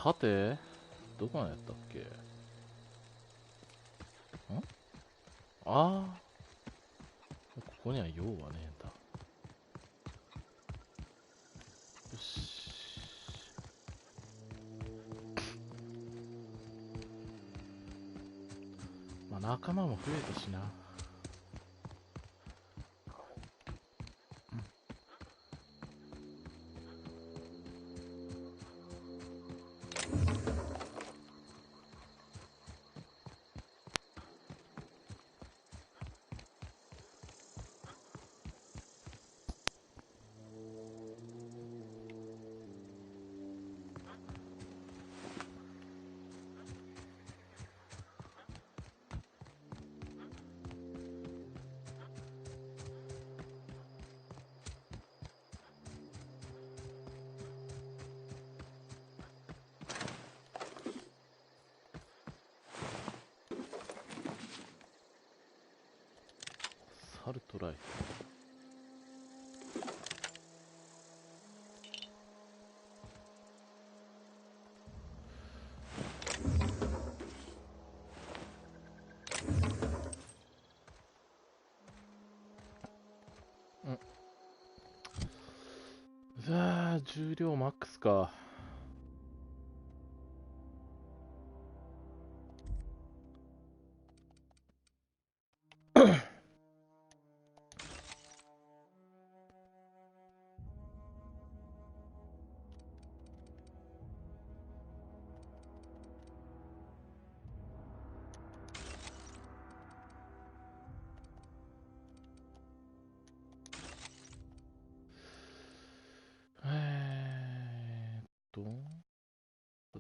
さてどこまでやったっけ。ああ、ここには用はねえんだ。よし。まあ仲間も増えたしな。サルトライ。さあ重量マックスか。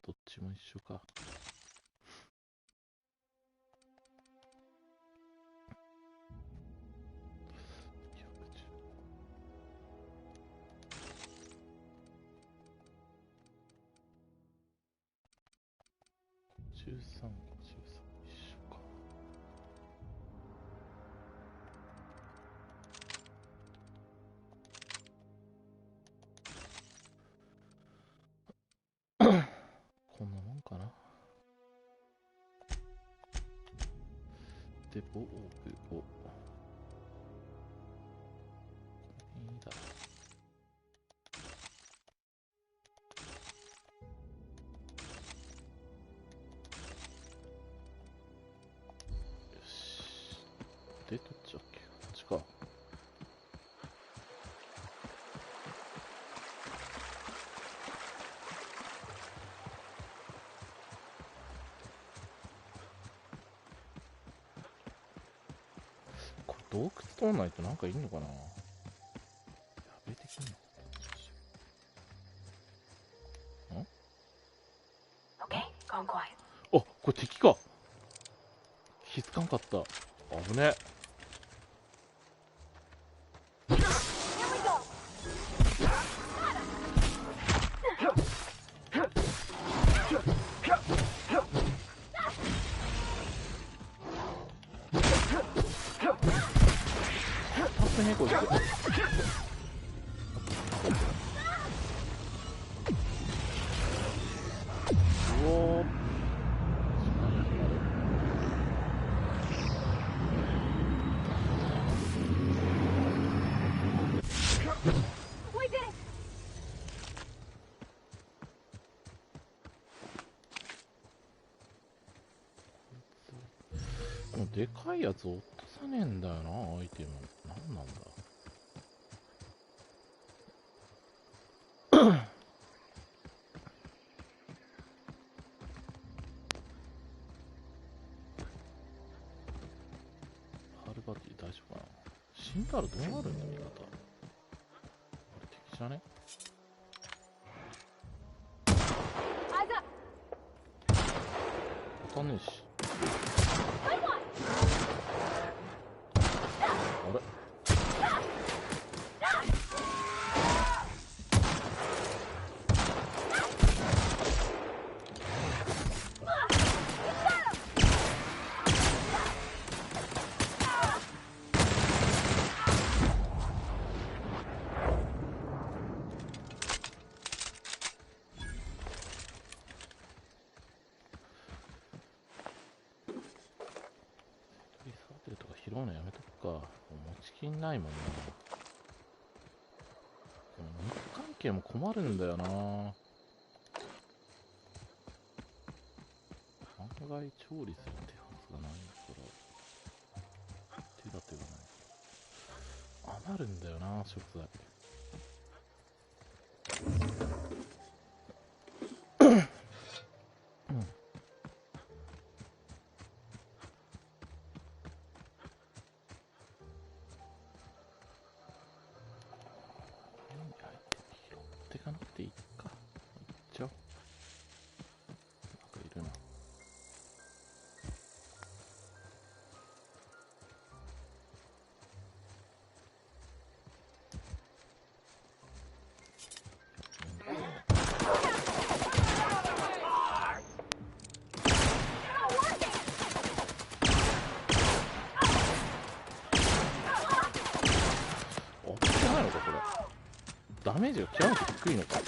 どっちも一緒か。13、53一緒か。こんなもんかな。で、防具を。いいだろう。よし。で、どっちだっけ？こっちか。これ洞窟通んないとなんかいんのかな。やべえ的に。あ、これ敵か。気づかんかった。危ね。助けねこいつ。うおー。このでかいやつ落とさねえんだよな、アイテム。なんなんだ。ハルバティ大丈夫かな。死んだらどうなるんだ、味方。あれ敵じゃね。当たんねえし。あれテルとか拾うのやめとくか。もう持ちきんないもんな。でも肉関係も困るんだよな。案外調理する手はずがないから手立てがない。余るんだよな、食材。手がなくていいか。いっちゃおう。なんかいるな。あ、ってないのかこれ。ダメージが極めて低いのか。こ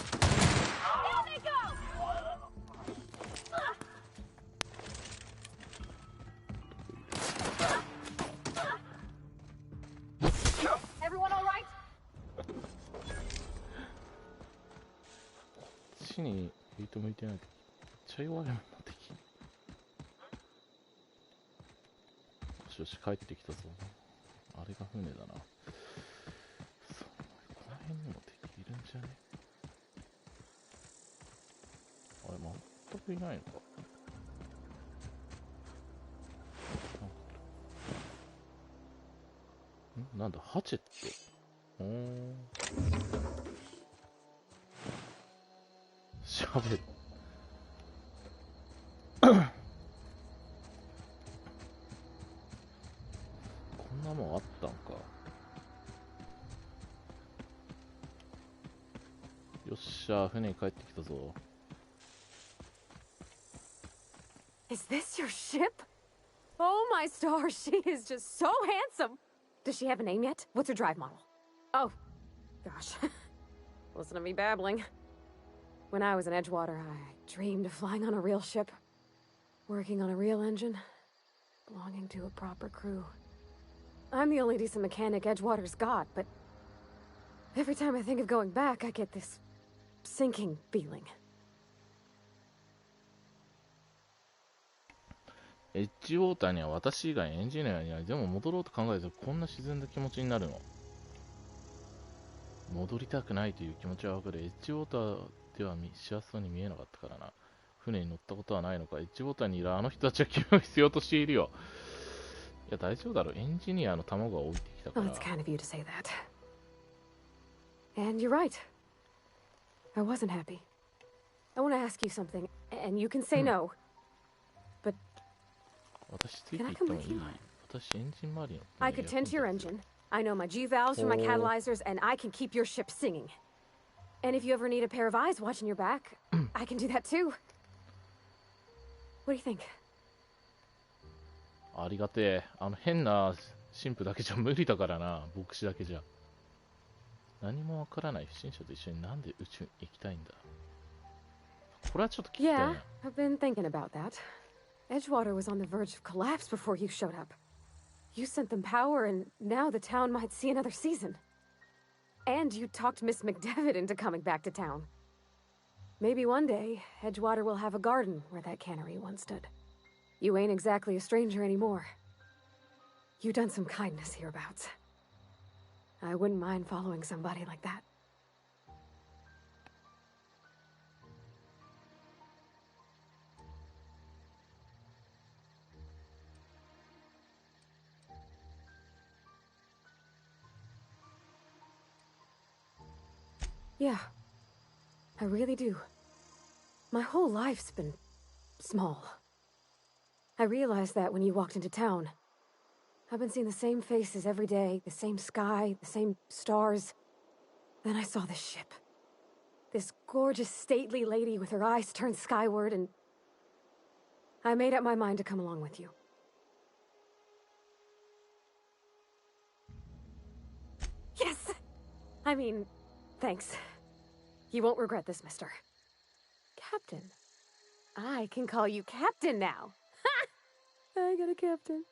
っちにヘイト向いてないとめっちゃ弱いもんな敵。よしよし帰ってきたぞ。あれが船だな。そう、この辺にも敵いるんじゃね。あれ全くいないのか。なんだハチェット。しゃべる。こんなもんあったんか。よっしゃ、船に帰ってきたぞ。Is this your ship? Oh my stars, she is just so handsome. Does she have a name yet? What's her drive model? Oh, gosh. Listen to me babbling. When I was in Edgewater, I dreamed of flying on a real ship, working on a real engine, belonging to a proper crew. I'm the only decent mechanic Edgewater's got, but every time I think of going back, I get this sinking feeling. エッジウォーターには私以外エンジニアにはでも戻ろうと考えるとこんな自然な気持ちになるの。戻りたくないという気持ちはわかる。エッジウォーターでは幸せそうに見えなかったからな。船に乗ったことはないのか。エッジウォーターにいるあの人たちは君を必要としているよ。いや大丈夫だろう。エンジニアの卵が置いてきたから。Well, it's kind of you to say that. And you're right. I wasn't happy. I want to ask you something, and you can say no. But 私ついていってもいい？私エンジン周りの。I could tend to your engine. I know my G valves for my catalyzers, and I can keep your ship singing. And if you ever need a pair of eyes watching your back, I can do that too. What do you think? ありがてえ。変な神父だけじゃ無理だからな。牧師だけじゃ。何もわからない不審者と一緒になんで宇宙に行きたいんだ。これはちょっと聞きたいな。Yeah, I've been thinking about that. Edgewater was on the verge of collapse before you showed up. You sent them power, and now the town might see another season. And you talked Miss McDevitt into coming back to town. Maybe one day, Edgewater will have a garden where that cannery once stood. You ain't exactly a stranger anymore. You've done some kindness hereabouts. I wouldn't mind following somebody like that. Yeah, I really do. My whole life's been small. I realized that when you walked into town. I've been seeing the same faces every day, the same sky, the same stars. Then I saw this ship. This gorgeous, stately lady with her eyes turned skyward, and I made up my mind to come along with you. Yes! I mean, thanks. You won't regret this, mister. Captain. I can call you Captain now. Ha! I got a captain.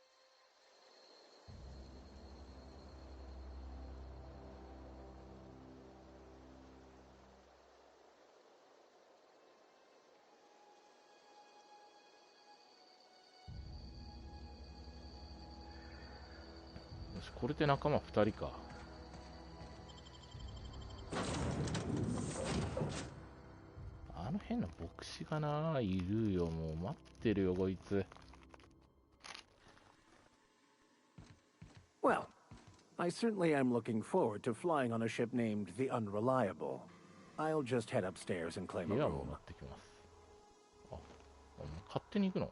よし、これで仲間2人か。あの変な牧師がな、いるよ。もう待ってるよ、こいつ。Well, I certainly am looking forward to flying on a ship named the Unreliable. I'll just head upstairs and claim a 部屋も room. 持ってきます。あ、勝手に行くの？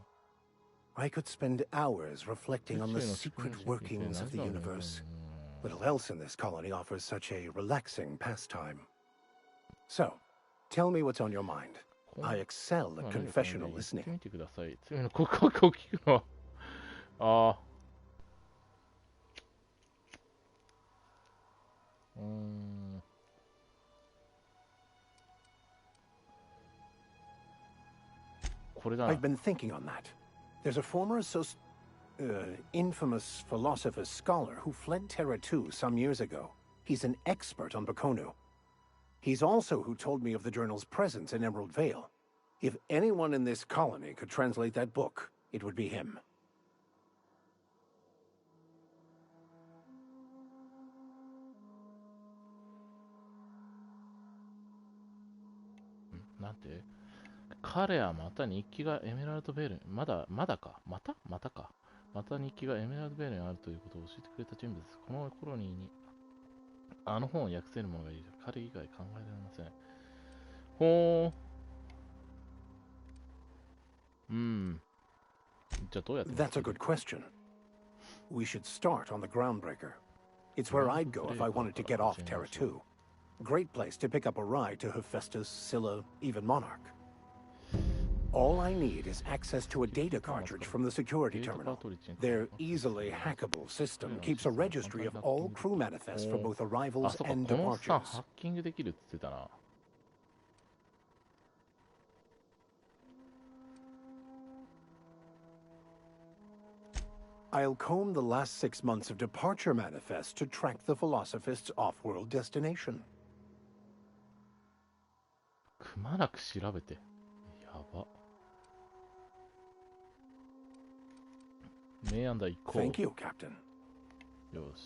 I could spend hours reflecting on the secret workings of the universe. Little else in this colony offers such a relaxing pastime. So, tell me what's on your mind. I excel at confessional 言って listening. みてください。罪の告白を聞くのは。ああ。これだな。I've been thinking on that. There's a former infamous philosopher scholar who fled Terra 2 some years ago. He's an expert on Bakonu. He's also who told me of the journal's presence in Emerald Vale. If anyone in this colony could translate that book, it would be him. なんて彼はまた日記がエメラルドベールに、また日記がエメラルドベールにあるということを教えてくれた人物です。このコロニーにあの本を訳せる者がいる。彼以外考えられません。ほー。じゃあどうやって That's a good question. We should start on the Groundbreaker. It's where I'd go if I wanted to get off Terra 2. Great place to pick up a ride to Hephaestus, Scylla, even Monarch. All I need is access to a data cartridge from the security terminal. Their easily hackable system keeps a registry of all crew manifests for both あ、 arrivals そっか、 and このおっさん departures. ハッキングできるって言ってたな。I'll comb the last 6 months of departure manifests to track the Philosophist's off-world destination. くまなく調べて。やば。名案だ、行こう。 Thank you, Captain. よし。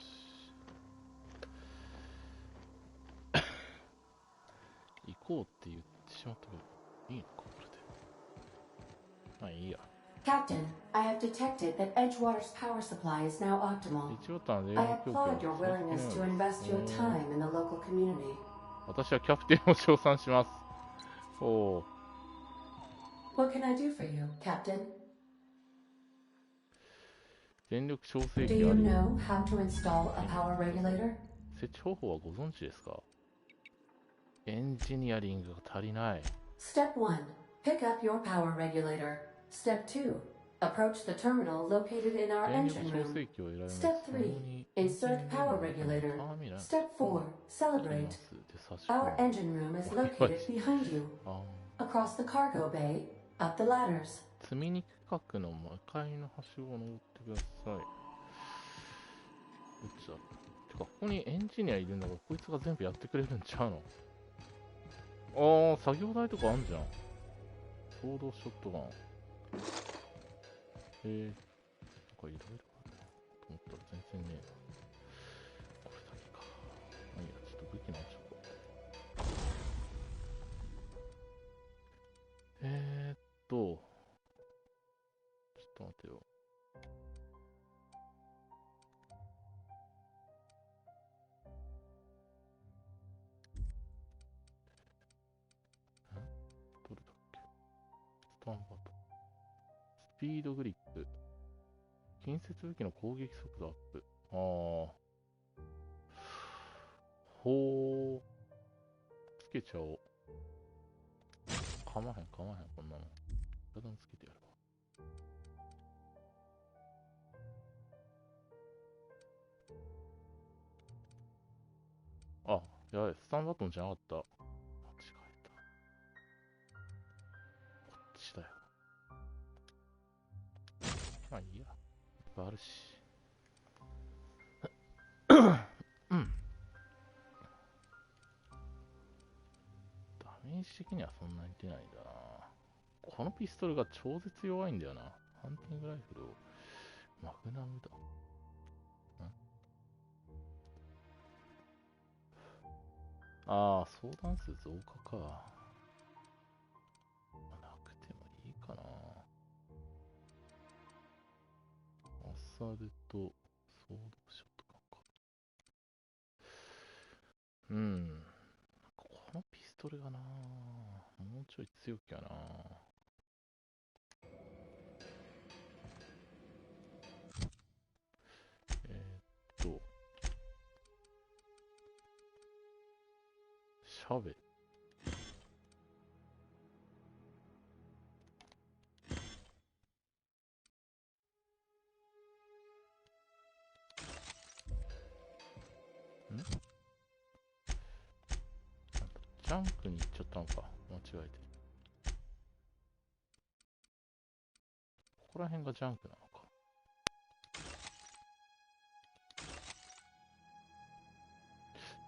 行こうって言ってしまったけど、いいのか、これで。まあいいや。Captain, I have detected that Edgewater's power supply is now optimal. 一ボタンで I applaud your willingness to invest your time in the local community. 私はキャプテンを称賛します。おお。 What can I do for you, Captain? 電力調整 Do 器 you あり。 know how to install a power regulator? 設置方法はご存知ですか？エンジニアリングが足りない。 Step 1. Pick up your power regulator. Step 2. Approach the terminal located in our 電力 engine 調 room. 整器を選びます。 Step 3. Insert power regulator. Step 4. Celebrate. Our engine room is located behind you. Across the cargo bay, up the ladders. 積み荷区画の向かいのはしごを登ってください。どっちだ？てか、ここにエンジニアいるんだから、こいつが全部やってくれるんちゃうの？ああ、作業台とかあんじゃん。ソードショットガン。なんかいろいろあるね。と思ったら全然ねえな。これだけか。まあいいや、ちょっと武器直しとこう。ちょっと待てよ。どれだっけ？スタンバト。スピードグリップ。近接武器の攻撃速度アップ。ああ。ほー。つけちゃおう。かまへん、こんなの。体につけてやるわ。あ、やばい、スタンバトンじゃなかった。間違えた。こっちだよ。まあいいや。いっぱいあるし。うん。ダメージ的にはそんなに出ないんだな。このピストルが超絶弱いんだよな。ハンティングライフルをマグナムだ。ああ、相談数増加か。なくてもいいかな。アサルト、ソードショットガンか。うん。このピストルがな、もうちょい強きゃな。シャベ。ジャンクに行っちゃったのか。間違えてる。ここら辺がジャンクなのか。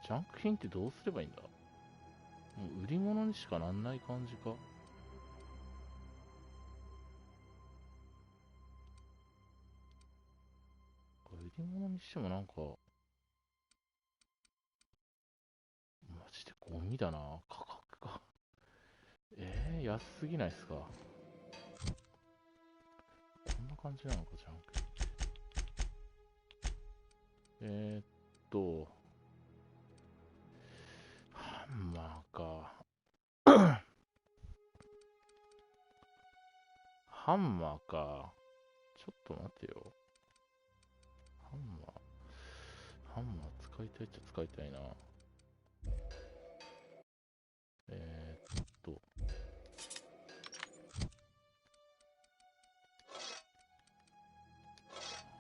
ジャンク品ってどうすればいいんだ？もう売り物にしかなんない感じか。売り物にしてもなんか、マジでゴミだな。価格が。安すぎないっすか。こんな感じなのか、ジャンク。ハンマーか。ハンマーか。ちょっと待てよ。ハンマー使いたいっちゃ使いたいな。ハ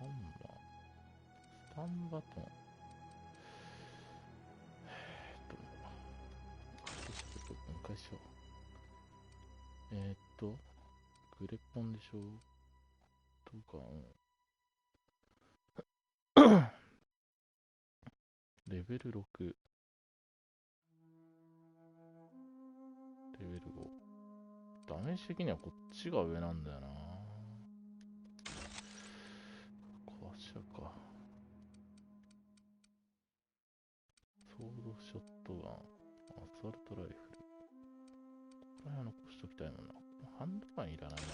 ンマー。スタンバトン。分解しよう。グレポンでしょとか、レベル6。レベル5。ダメージ的にはこっちが上なんだよな。壊しちゃうか。ソードショットガン。アサルトライフル。これは残しときたいもんな。ハンドガンいらないな。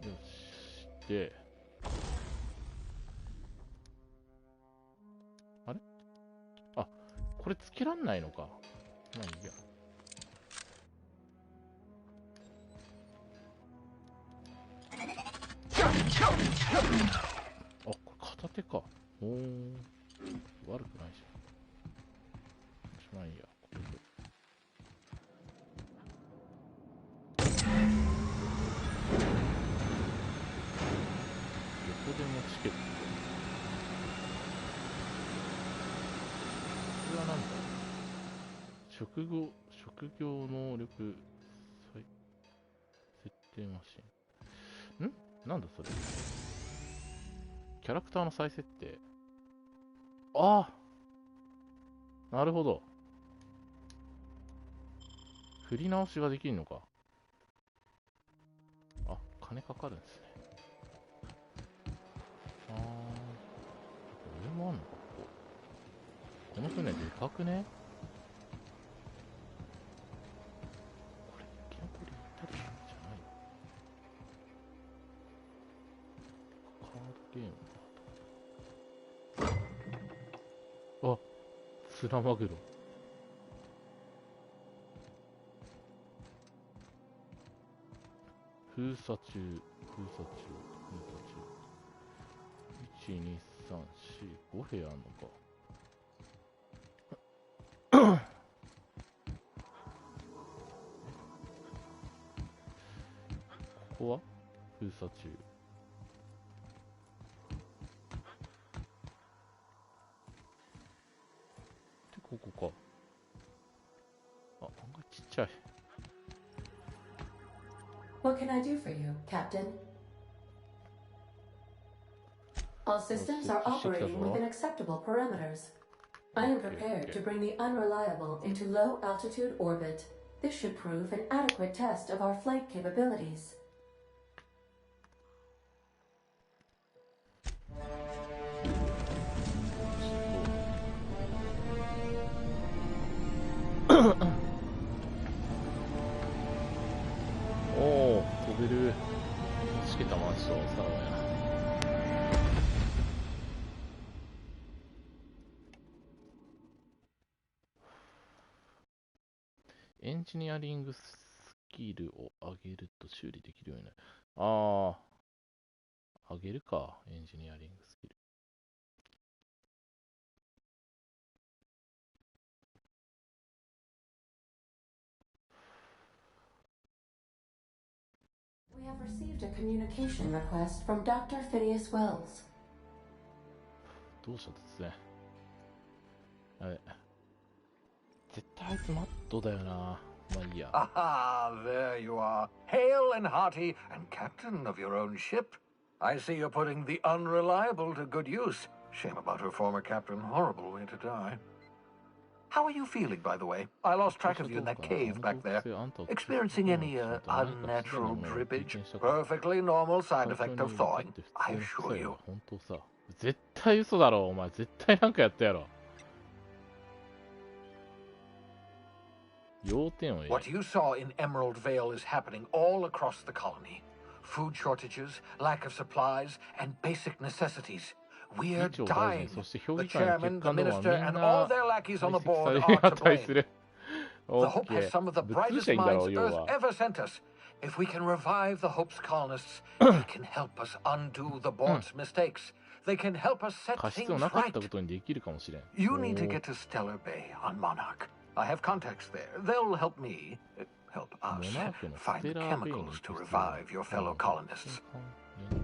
よし。で、あれ？あ、これつけらんないのか。まあいいや。あ、これ片手か。おー。悪くないじゃん。まあいいや。これで。どこでもチケット。これは何だ？職業能力設定マシン。なんだそれ。キャラクターの再設定。ああ、なるほど。振り直しができるのか。あ、金かかるんですね。あー、これもあんのか、この船でかくね？これ、生き残り行ったりするんじゃないの？カードゲームだ。あ、砂マグロ。封鎖中。1、2、3、4、5部屋あんのか。ここは封鎖中。で、ここか。あ、案外ちっちゃい。What can I do for you, Captain? All systems are operating within acceptable parameters. I am prepared to bring the unreliable into low-altitude orbit. This should prove an adequate test of our flight capabilities. こエンジニアリングスキルを上げると修理できるようになる。ああ、上げるか、エンジニアリングスキル。We have received a communication request from Dr. Phineas Wells. どうした突然。あれ。絶対あいつマットだよな。まあいいや。Aha, there you are. Hale and hearty, and captain of your own ship. I see you're putting the unreliable to good use. Shame about her former captain. Horrible way to die. How are you feeling, by the way? I lost track of you in that cave back there. Experiencing any unnatural drippage? Perfectly normal side effect of thawing, I assure you. 本当さ。絶対嘘だろ、お前。絶対なんかやったやろ。要点を言え。 What you saw in Emerald Vale is happening all across the colony. Food shortages, lack of supplies, and basic necessities. We're dying. The chairman, the minister, and all their lackeys on the board are to blame. The Hope has some of the brightest minds Earth ever sent us. If we can revive the Hope's colonists, they can help us undo the board's mistakes. They can help us set 過失 things をなかっ right. たことにできるかもしれん。 You need to get to Stellar Bay on Monarch. I have contacts there. They'll help me, help us, find the chemicals to revive your fellow colonists.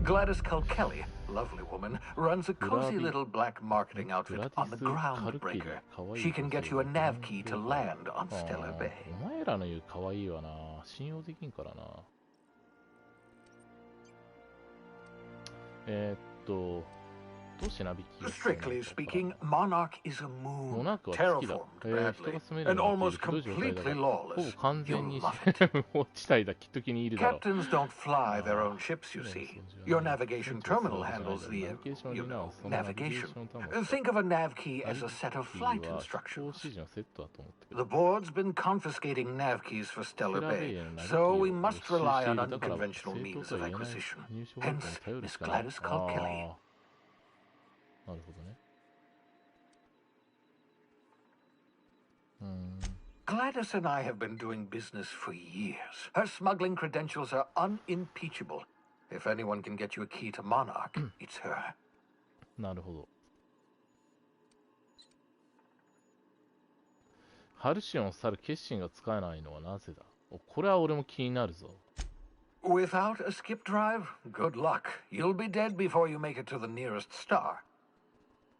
Gladys Culkelly, lovely woman, runs a cozy little black marketing outfit on the Groundbreaker. She can get you a nav key to land on Stellar Bay. お前らの言う可愛いわな。信用できんからな。どうしてナビキを Strictly speaking, Monarch is a モ moon, ナークは月だ。 terraformed 人が badly, 住める and ようになって almost いる広い状態だ completely から、ほぼ lawless. 完全 You'll に love it. 落ちたいだ、きっと気に入るだろう。 Captains don't fly their own ships, you see. Your navigation terminal handles the, navigation. Think of a nav key as a set of flight instructions. The board's been confiscating nav keys for Stellar Bay, so we must rely on unconventional means of acquisition. Hence, Miss Gladys Culkelly. なるほどね。Gladys and I have been doing business for years. Her smuggling credentials are unimpeachable. If anyone can get you a key to Monarch, it's her. なるほど。ハルシオンを去る決心が使えないのはなぜだ。これは俺も気になるぞ。Without a skip drive, good luck. You'll be dead before you make it to the nearest star.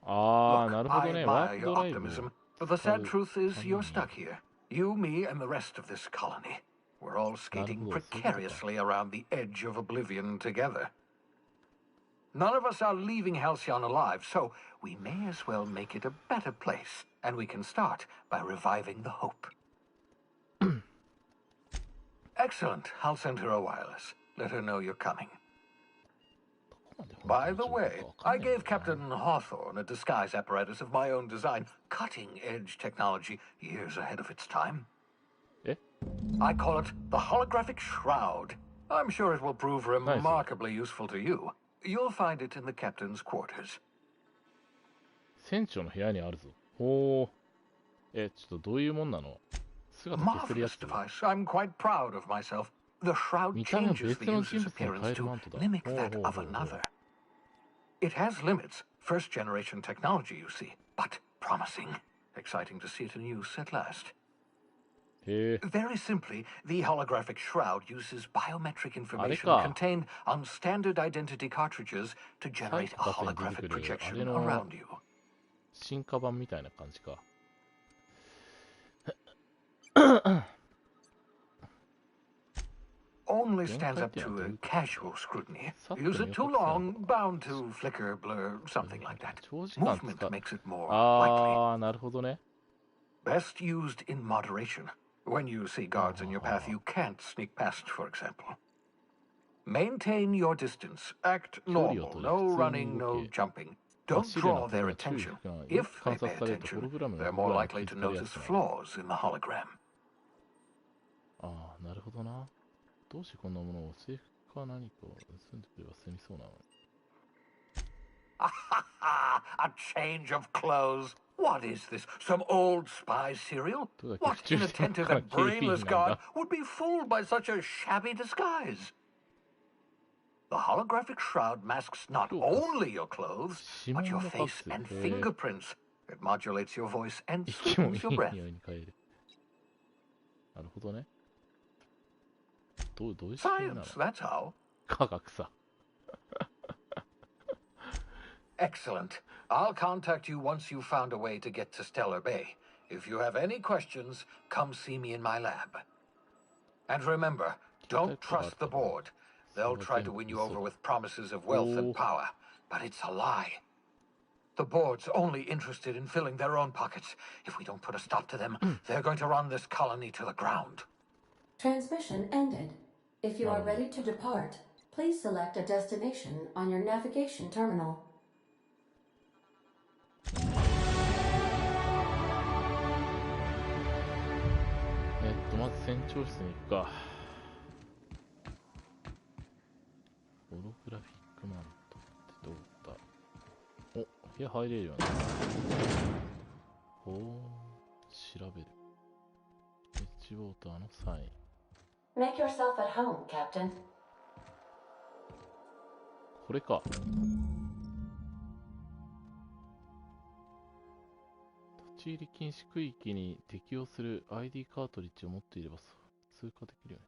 ああ、なるほどね。 I ワー admire プ your ドライブ。 optimism, but the sad truth is you're stuck here. You, me, and the rest of this colony. We're all skating precariously around the edge of oblivion together. None of us are leaving Halcyon alive, so we may as well make it a better place, and we can start by reviving the hope. Excellent. I'll send her a wireless. Let her know you're coming. By the way, I gave Captain Hawthorne a disguise apparatus of my own design, cutting-edge technology, years ahead of its time. Eh? I call it the holographic shroud. I'm sure it will prove remarkably useful to you. You'll find it in the captain's quarters. 船長の部屋にあるぞ。ほう。ちょっとどういうもんなの？姿消せるや Marvelous つ。 device. I'm quite proud of myself. The shroud 見た目は changes 別 the の user's 人物に appearance 変える to マントだ。 mimic ほう that ほう of ほうほう。 another. It has limits, first-generation technology, you see, but promising. Exciting to see it in use at last. へえ。 Very simply, the holographic shroud uses biometric information Areka. contained on standard identity cartridges to generate a holographic projection around you. 進化版みたいな感じか。Only stands up to a casual scrutiny. Use it too long, bound to flicker, blur, something like that. 長時間使 Movement う。 makes it more likely. ああ、なるほどね。 Best used in moderation. When you see guards in your path you can't sneak past, for example. Maintain your distance. Act normal. No running, no jumping. Don't draw their attention. If they pay attention, they're more likely to notice flaws in the hologram. ああ、なるほどな。どうしてこんなものを制服か何かを盗んでくれば済みそうなのに。A change of clothes. What is this? Some old spy serial? どうだっけ、 What 府中 inattentive から and 警備員な brainless ん guard だ。 would be fooled by such a shabby disguise? The holographic shroud masks not only your clothes, 指 but 紋 your も隠 face す。 and fingerprints. It modulates your voice and 息もい soothes your い breath. 匂いに変える。なるほどね。どういう仕組みなの？ Science, that's how. 科学さ。Excellent. I'll contact you once you've found a way to get to Stellar Bay. If you have any questions, come see me in my lab. And remember, don't trust the board. They'll try to win you over with promises of wealth and power, but it's a lie. The board's only interested in filling their own pockets. If we don't put a stop to them, they're going to run this colony to the ground. Transmission ended. If you are ready to depart, please select a destination on your navigation terminal. まず船長室に行くか。ホログラフィックマントってどうだ。お、部屋入れるよね。ほう、調べる。エッジウォーターのサイン。Make yourself at home, Captain. これか。立ち入り禁止区域に適用する ID カートリッジを持っていれば通過できる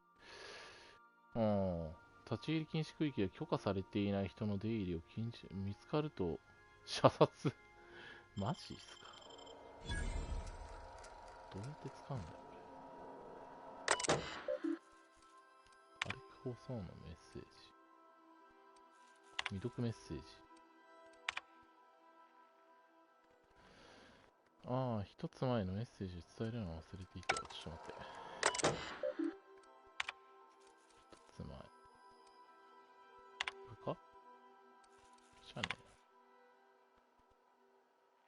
よね。立ち入り禁止区域で許可されていない人の出入りを禁止、見つかると射殺。マジっすか。どうやって使うんだよ、これ。アレク放送のメッセージ。未読メッセージ。一つ前のメッセージを伝えるのを忘れていたよ。ちょっと待って。一つ前。これか？じゃね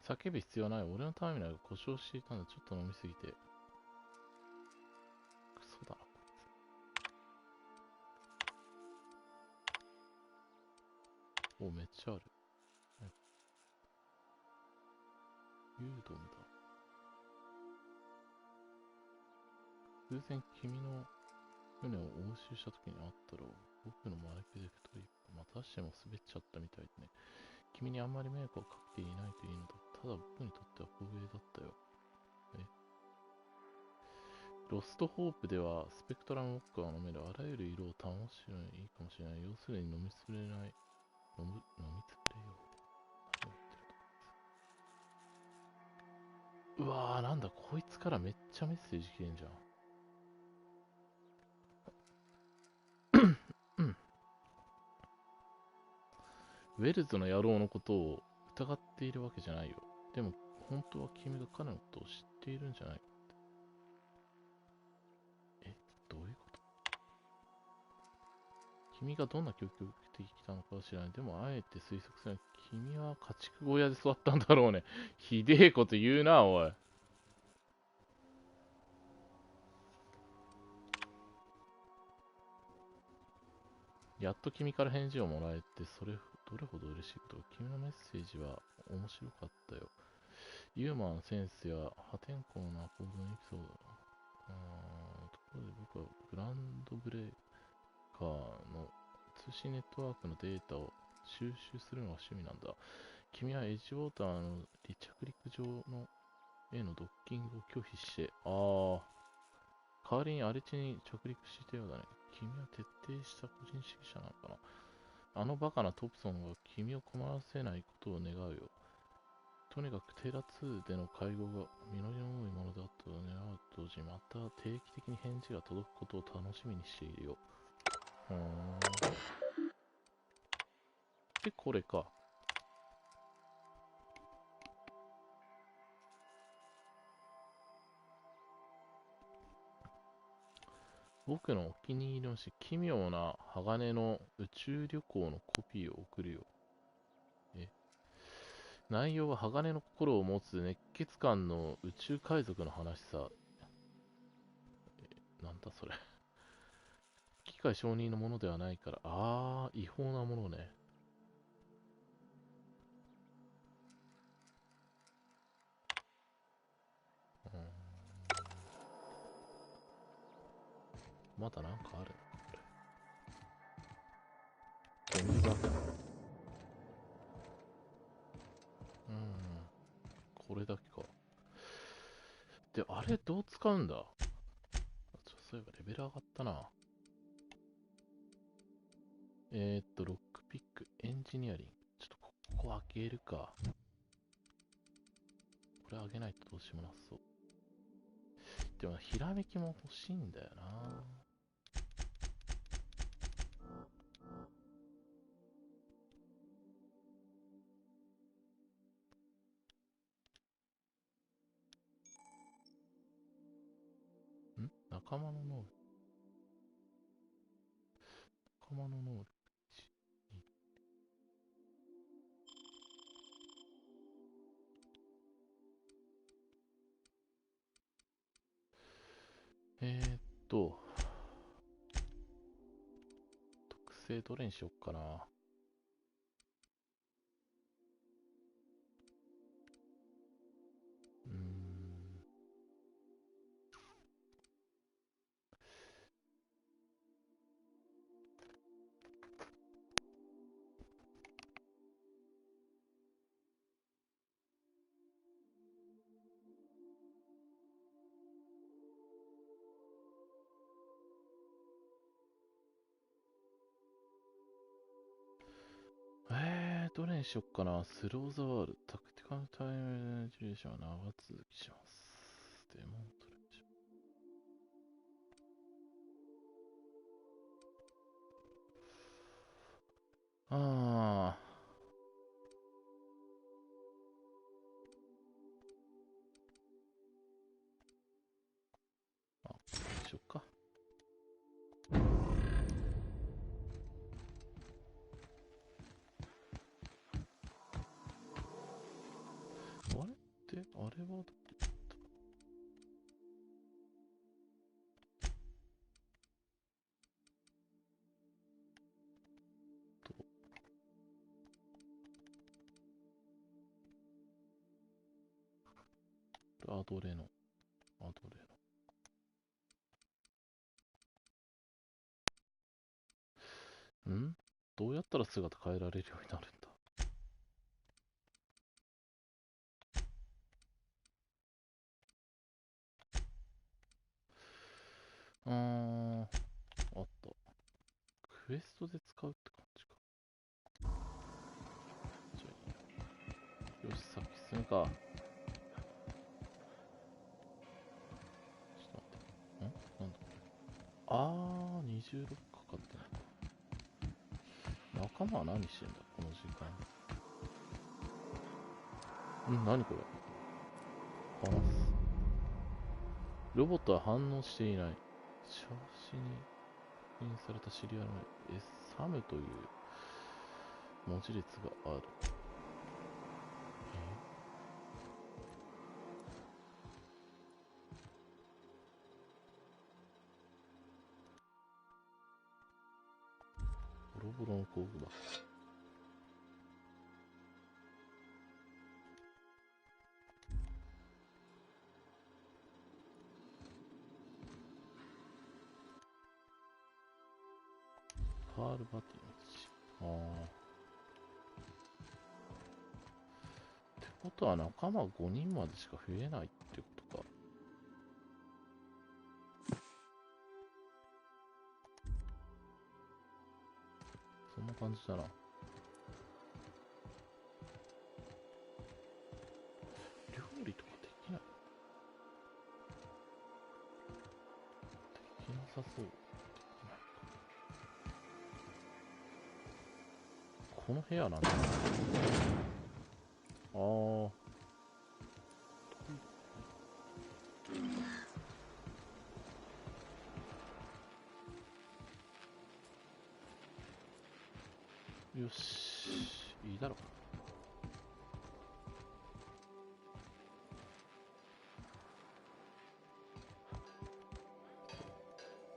えな。叫ぶ必要ない。俺のターミナルが故障していたんだ。ちょっと飲みすぎて。クソだな、こいつ。お、めっちゃある。ユードンだ。偶然君の船を押収した時にあったろう。僕の招きで太い。またしても滑っちゃったみたいでね。君にあんまり迷惑をかけていないといいのだ。ただ僕にとっては光栄だったよ。ロストホープではスペクトラムウォッカーが飲めるあらゆる色を楽しむのにいいかもしれない。要するに飲みつぶれない。飲みつぶれよう。うわー、なんだ、こいつからめっちゃメッセージ来てんじゃん。ウェルズの野郎のことを疑っているわけじゃないよ。でも、本当は君が彼のことを知っているんじゃないかって。どういうこと？君がどんな教育を受けてきたのかは知らない。でも、あえて推測する。君は家畜小屋で育ったんだろうね。ひでえこと言うな、おい。やっと君から返事をもらえて、どれほど嬉しいことか。君のメッセージは面白かったよ。ユーモアのセンスや破天荒な行動にエピソード。ところで僕はグランドブレーカーの通信ネットワークのデータを収集するのが趣味なんだ。君はエッジウォーターの離着陸場のへのドッキングを拒否して、代わりに荒れ地に着陸したようだね。君は徹底した個人主義者なのかな。あのバカなトプソンが君を困らせないことを願うよ。とにかくテラ2での会合が実りの多いものだと願うと同時に、また定期的に返事が届くことを楽しみにしているよ。で、これか。僕のお気に入りの詩、奇妙な鋼の宇宙旅行のコピーを送るよ。内容は鋼の心を持つ熱血漢の宇宙海賊の話さ。なんだそれ。機械承認のものではないから。違法なものね。まだなんかあるのこれ。ゴミ箱。これだけか。で、あれどう使うんだ？そういえばレベル上がったな。ロックピック、エンジニアリング。ちょっとここ開けるか。これ開けないとどうしようもなそう。でも、ひらめきも欲しいんだよな。仲間の能力。仲間の能力。特性どれにしよっかな。どれにしよっかな。スローザワールド、タクティカルタイムジュレーションは長続きします。デモントレーション。これにしよっか。あれって、あれはどこだったアドレの。どうやったら姿変えられるようになるんだ？あった。クエストで使うって感じか。じゃあいいや。よし、先進むか。ちょっと待って。なんだこれ。26かかってない。仲間は何してんだこの時間。何これ。話す。ロボットは反応していない。写真に確認されたシリアル名、サムという文字列がある。ボロボロの工具箱。パールバティの土。ってことは仲間5人までしか増えないってことか。そんな感じだな。料理とかできない？できなさそう。この部屋なんだ。よし、いいだろう。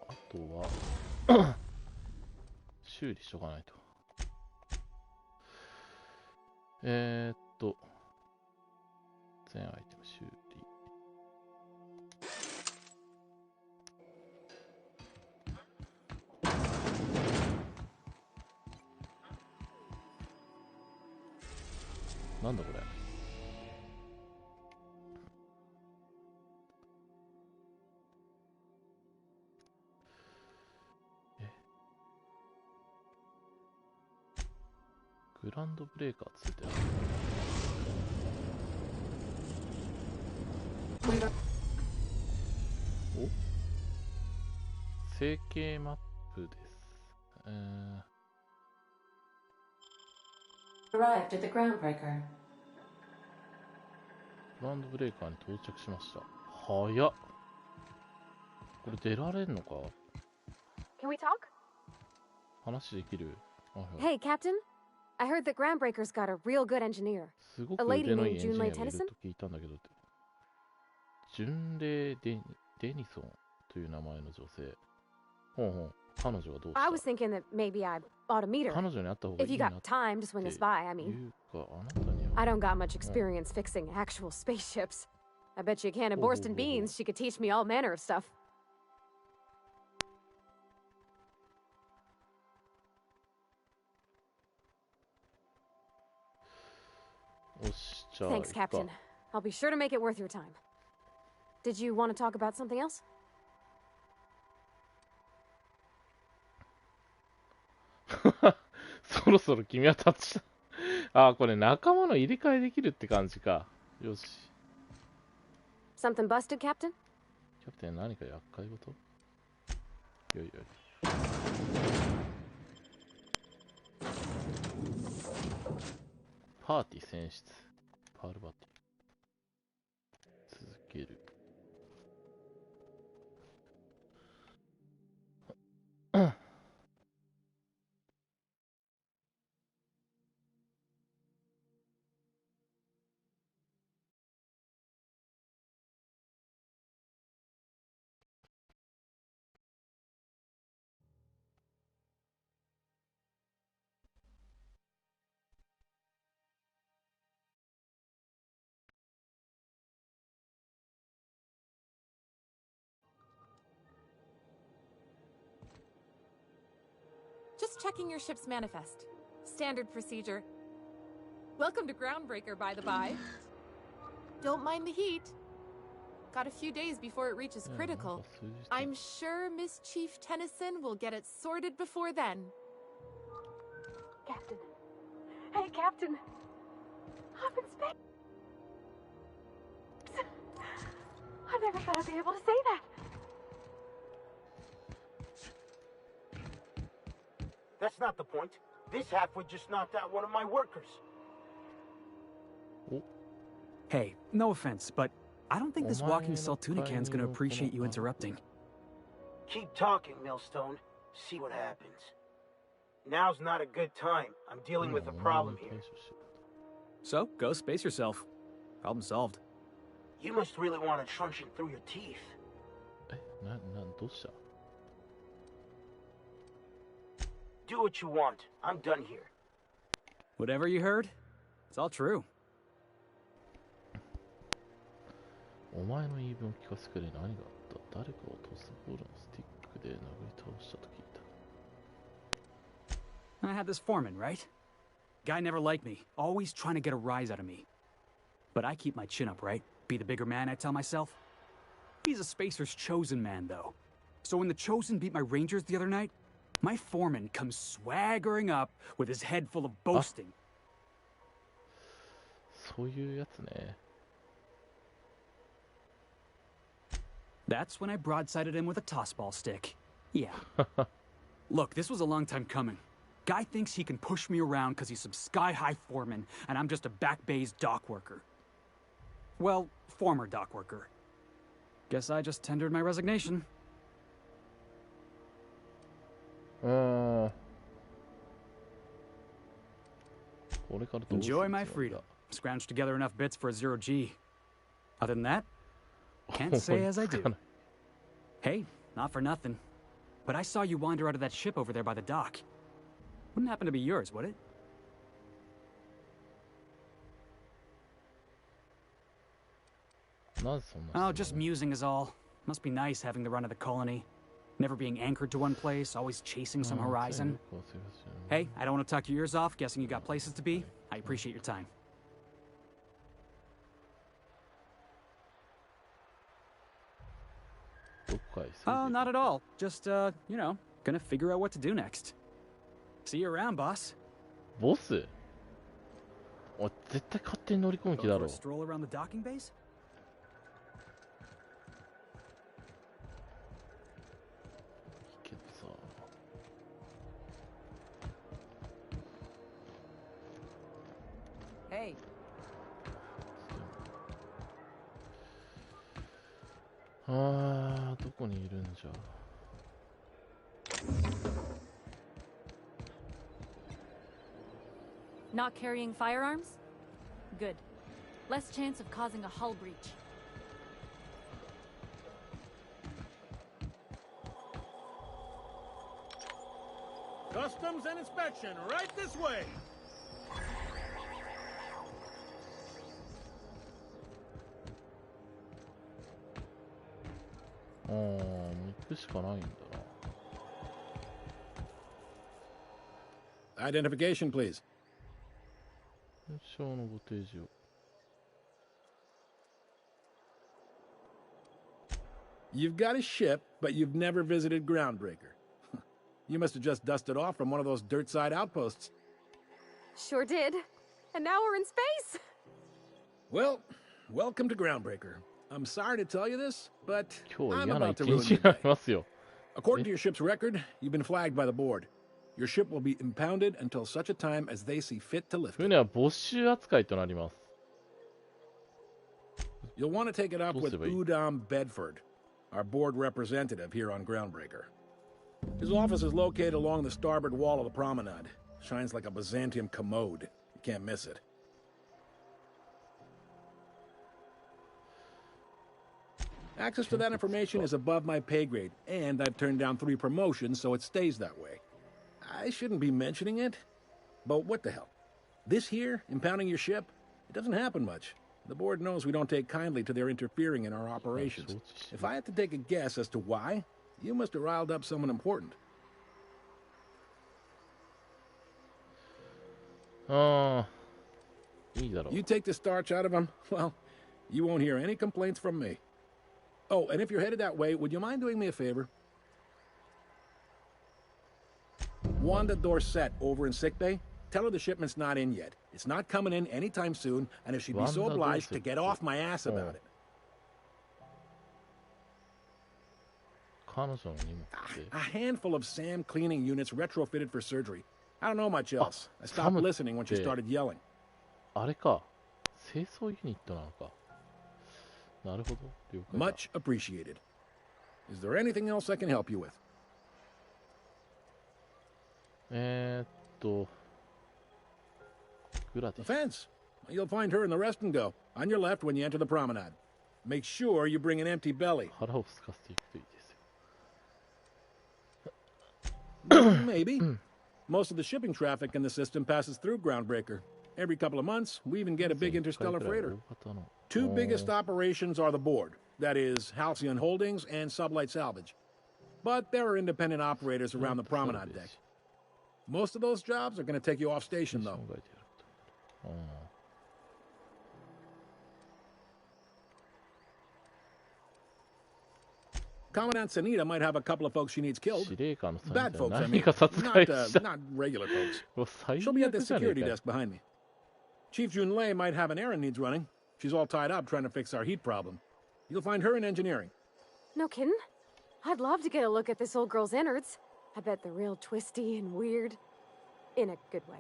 あとは修理しとかないと。全アイテム修理。なんだこれ。グランドブレーカーついてる。お、成形マップです。Arrived at the groundbreaker. グランドブレーカーに到着しました。早っ。これ出られんのか？ Can we talk? 話できる？ Hey, Captain. I heard that Groundbreaker's got a real good engineer. すごく腕のいいエンジニアがいると聞いたんだけど、巡礼デニソンという名前の女性。ほんほん、彼女はどうした？ I was thinking that maybe I ought to meet her. 彼女に会った方がい If い you な got って time to swing us by, I い mean. うか、あなたには I don't got much experience fixing actual spaceships. I bet you a can of Borston beans she could teach me all manner of stuff. よし、じゃあ Thanks, Captain. I'll be sure to make it worth your time. Did you want to talk about something else? そろそろ君は立ちた。あ、これ仲間の入れ替えできるって感じか。よし。 Something busted, Captain? キャプテン何か厄介事？よいよい。パーティー選出。パールパーティー。続ける。Just checking your ship's manifest. Standard procedure. Welcome to Groundbreaker, by the by. Don't mind the heat. Got a few days before it reaches critical. I'm sure Miss Chief Tennyson will get it sorted before then. Captain. Hey, Captain. I'm in space. I never thought I'd be able to say that. That's not the point. This halfwit just knocked out one of my workers. Hey, no offense, but I don't think this walking Saltunican's gonna appreciate you interrupting. Keep talking, Millstone. See what happens. Now's not a good time. I'm dealing with a problem here. So, go space yourself. Problem solved. You must really want to truncheon through your teeth. どうした？ Do what you want. I'm done here. Whatever you heard, it's all true. お前の言い分を聞かせてくれ。何があった？誰かをトスボールのスティックで殴り倒したと聞いた。 I had this foreman, right? Guy never liked me, always trying to get a rise out of me. But I keep my chin up, right? Be the bigger man, I tell myself. He's a Spacer's chosen man, though. So when the Chosen beat my Rangers the other night, my foreman comes swaggering up with his head full of boasting. そういうやつね。 That's when I broadsided him with a tossball stick. Yeah. Look, this was a long time coming. Guy thinks he can push me around because he's some sky-high foreman, and I'm just a back bay's dock worker. Well, former dock worker. Guess I just tendered my resignation. Enjoy my freedom. Scrounged together enough bits for a 0G. Other than that, can't say as I do. Hey, not for nothing. But I saw you wander out of that ship over there by the dock. Wouldn't happen to be yours, would it? Oh, just musing is all. Must be nice having the run of the colony. Never being anchored to one place, always chasing some horizon. Hey, I don't want to talk your ears off, guessing you got places to be. I appreciate your time. かい。 Oh, not at all. Just, you know, gonna figure out what to do next. See you around, boss. ボスおい、絶対勝手に乗り込む気だ Going ろ for a stroll around the docking base? けどさ。Hey, どこにいるんじゃ。 Not carrying firearms? Good. Less chance of causing a hull breach. Customs and inspection, right this way. もう行くしかないんだな。 Identification, please. 勲章のご提示を。 You've got a ship, but you've never visited Groundbreaker. You must have just dusted off from one of those dirt-side outposts. Sure did. And now we're in space! Well, welcome to Groundbreaker. I'm sorry to tell you this, but 今日 I'm 嫌な about to 一 ruin 日 your になり day. ますよ。 According to your ship's record, you've been flagged by the board. Your ship will be impounded until such a time as they see fit to lift it. 船は没収扱いとなります。 You'll want to take it up with どうすればいい？ Udom Bedford, our board representative here on Groundbreaker. His office is located along the starboard wall of the promenade. Shines like a Byzantium commode. You can't miss it. Access to that information is above my pay grade, and I've turned down 3 promotions, so it stays that way. I shouldn't be mentioning it, but what the hell? This here, impounding your ship, it doesn't happen much. The board knows we don't take kindly to their interfering in our operations. If I had to take a guess as to why, you must have riled up someone important. いいだろう。 You take the starch out of them, well, you won't hear any complaints from me. Oh, and if you're headed that way, would you mind doing me a favor? Wanda Dorset over in sickbay, tell her the shipment's not in yet. It's not coming in anytime soon, and if she'd be so Wanda obliged to Dorset. get off my ass about it. 彼女の荷物って。 A handful of SAM cleaning units retrofitted for surgery. I don't know much else. I stopped SAM listening when she started yelling. あれか。清掃ユニットなのか。なるほど。了解だ。 Much appreciated. Is there anything else I can help you with? グラテ The ィス。 fence. You'll find her in the rest and go, on your left when you enter the promenade. Make sure you bring an empty belly. 腹を空かせていくといいですよ。 Maybe. Most of the shipping traffic in the system passes through Groundbreaker. Every couple of months, we even get a big interstellar freighter. 大型の。 Two biggest operations are the board. That is, Halcyon Holdings and Sublight Salvage. But there are independent operators around the promenade deck. Most of those jobs are going to take you off station, though. 考えてやること。 Commandant Sanita might have a couple of folks she needs killed. 司令官の Bad さ folks, I 何 mean. か殺害 Not, した。 not regular folks. もう最 She'll be at 悪 the じゃねえ security かよ。 desk behind me. Chief Junlei might have an errand needs running. She's all tied up trying to fix our heat problem. You'll find her in engineering. No kidding? I'd love to get a look at this old girl's innards. I bet they're real twisty and weird. In a good way.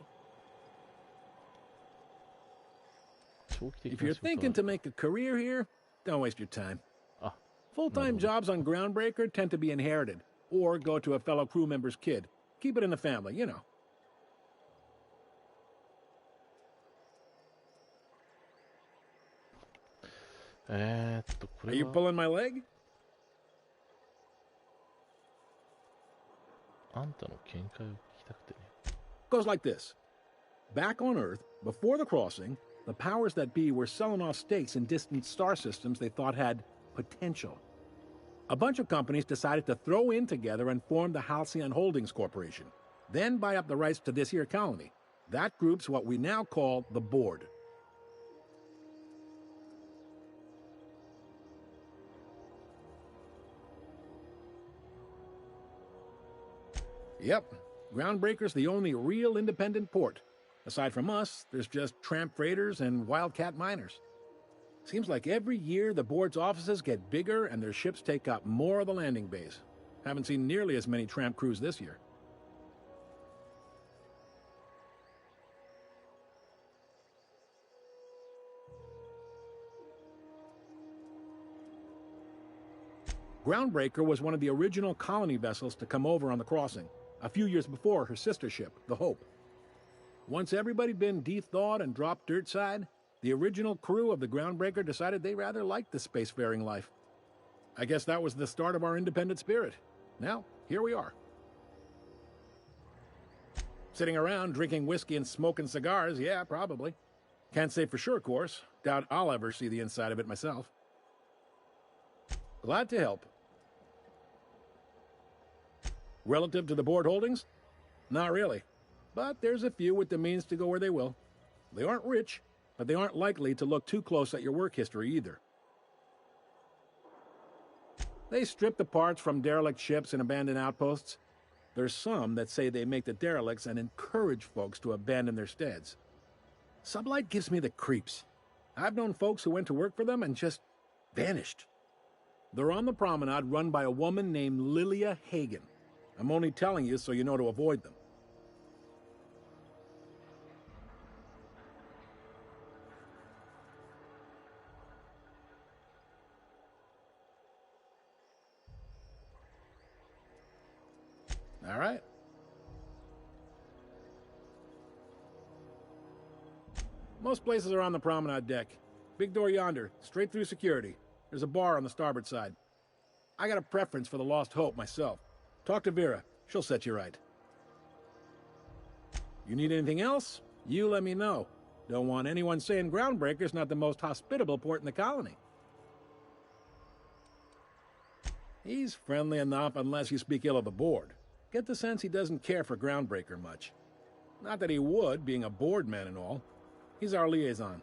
長期的 If な you're 仕事 thinking だ to make a career here, don't waste your time. あ、 Full-time jobs on Groundbreaker tend to be inherited, or go to a fellow crew member's kid. Keep it in the family, you know. こ Are れ you は pulling my leg? あんたの見解を聞きたくてね。 Goes like this. Back on Earth, before the crossing, the powers that be were selling off stakes in distant star systems they thought had potential. A bunch of companies decided to throw in together and form the Halcyon Holdings Corporation, then buy up the rights to this here colony. That group's what we now call the Board. Yep. Groundbreaker's the only real independent port. Aside from us, there's just tramp freighters and wildcat miners. Seems like every year the board's offices get bigger and their ships take up more of the landing bays. Haven't seen nearly as many tramp crews this year. Groundbreaker was one of the original colony vessels to come over on the crossing, a few years before her sister ship, the Hope. Once everybody'd been de-thawed and dropped dirtside, the original crew of the Groundbreaker decided they rather liked the spacefaring life. I guess that was the start of our independent spirit. Now, here we are. Sitting around drinking whiskey and smoking cigars, yeah, probably. Can't say for sure, of course. Doubt I'll ever see the inside of it myself. Glad to help. Relative to the board holdings? Not really. But there's a few with the means to go where they will. They aren't rich, but they aren't likely to look too close at your work history either. They strip the parts from derelict ships and abandoned outposts. There's some that say they make the derelicts and encourage folks to abandon their steads. Sublight gives me the creeps. I've known folks who went to work for them and just vanished. They're on the promenade run by a woman named Lilia Hagen. I'm only telling you so you know to avoid them. All right. Most places are on the promenade deck. Big door yonder, straight through security. There's a bar on the starboard side. I got a preference for the Lost Hope myself. Talk to Vera. She'll set you right. You need anything else? You let me know. Don't want anyone saying Groundbreaker's not the most hospitable port in the colony. He's friendly enough unless you speak ill of the board. Get the sense he doesn't care for Groundbreaker much. Not that he would, being a board man and all. He's our liaison.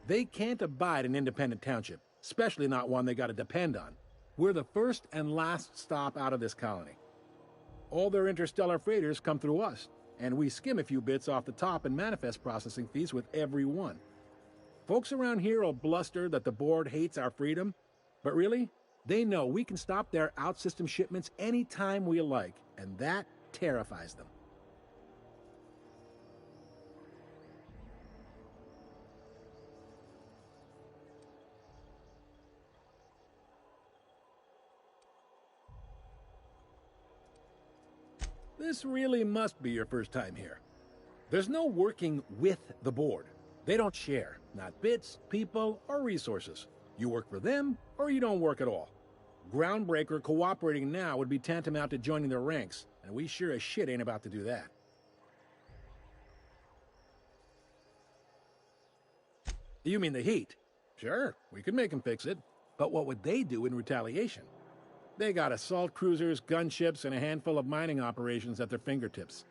They can't abide an independent township, especially not one they gotta depend on. We're the first and last stop out of this colony. All their interstellar freighters come through us, and we skim a few bits off the top and manifest processing fees with every one. Folks around here will bluster that the board hates our freedom, but really, they know we can stop their out-system shipments anytime we like, and that terrifies them. This really must be your first time here. There's no working with the board. They don't share, not bits, people, or resources. You work for them, or you don't work at all. Groundbreaker cooperating now would be tantamount to joining their ranks, and we sure as shit ain't about to do that. You mean the heat? Sure, we could make them fix it. But what would they do in retaliation? They got assault cruisers, gunships, and a handful of mining operations at their fingertips.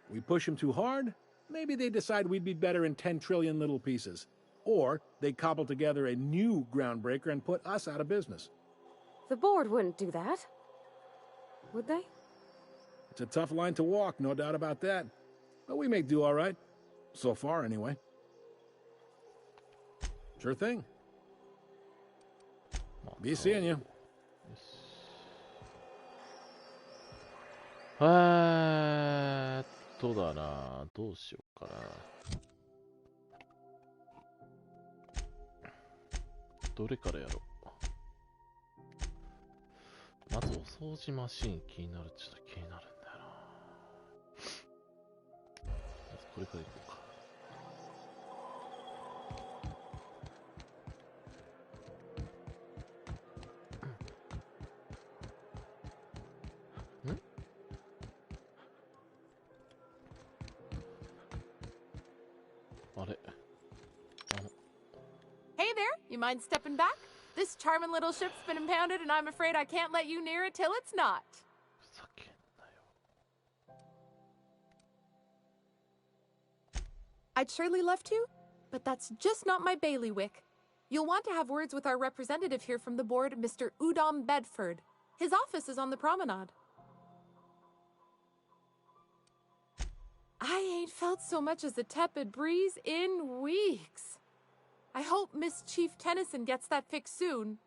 We push them too hard, maybe they decide we'd be better in 10 trillion little pieces. Or they cobble together a new Groundbreaker and put us out of business. The board wouldn't do that. Would they? It's a tough line to walk, no doubt about that. But we may do all right. So far, anyway. Sure thing. Be seeing you. どうしようかな。どれからやろう。まずお掃除マシーン気になる。ちょっと気になるんだよな。まずこれからいこうか。Hey there, you mind stepping back? This charming little ship's been impounded and I'm afraid I can't let you near it till it's not. I'd surely love to, but that's just not my bailiwick. You'll want to have words with our representative here from the board, Mr. Udom Bedford. His office is on the promenade. I ain't felt so much as a tepid breeze in weeks. I hope Miss Chief Tennyson gets that fixed soon.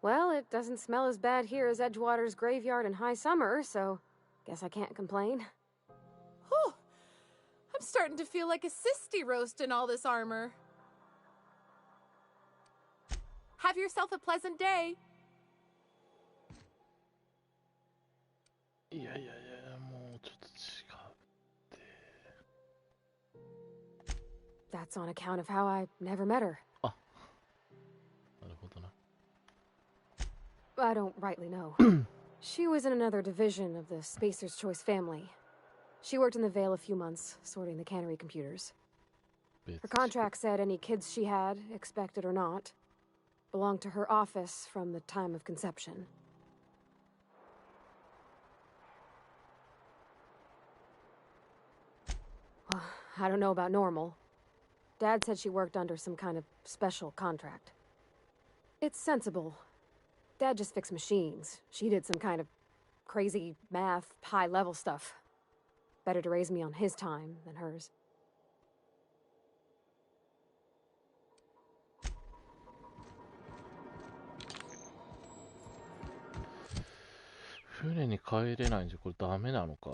Well, it doesn't smell as bad here as Edgewater's graveyard in high summer, so guess I can't complain. Whew. I'm starting to feel like a sisty roast in all this armor. Have yourself a pleasant day. Yeah,もうちょっと違って。 That's on account of how I never met her. あ、なるほどな。I don't rightly know. She was in another division of the Spacer's Choice family. She worked in the Vale a few months, sorting the cannery computers. Her contract said any kids she had, expected or not, belonged to her office from the time of conception. Well, I don't know about normal. Dad said she worked under some kind of special contract. It's sensible. Dad just fixed machines. She did some kind of crazy math, high-level stuff. Better to raise me on his time than hers. 船に帰れないんじゃこれダメなのか。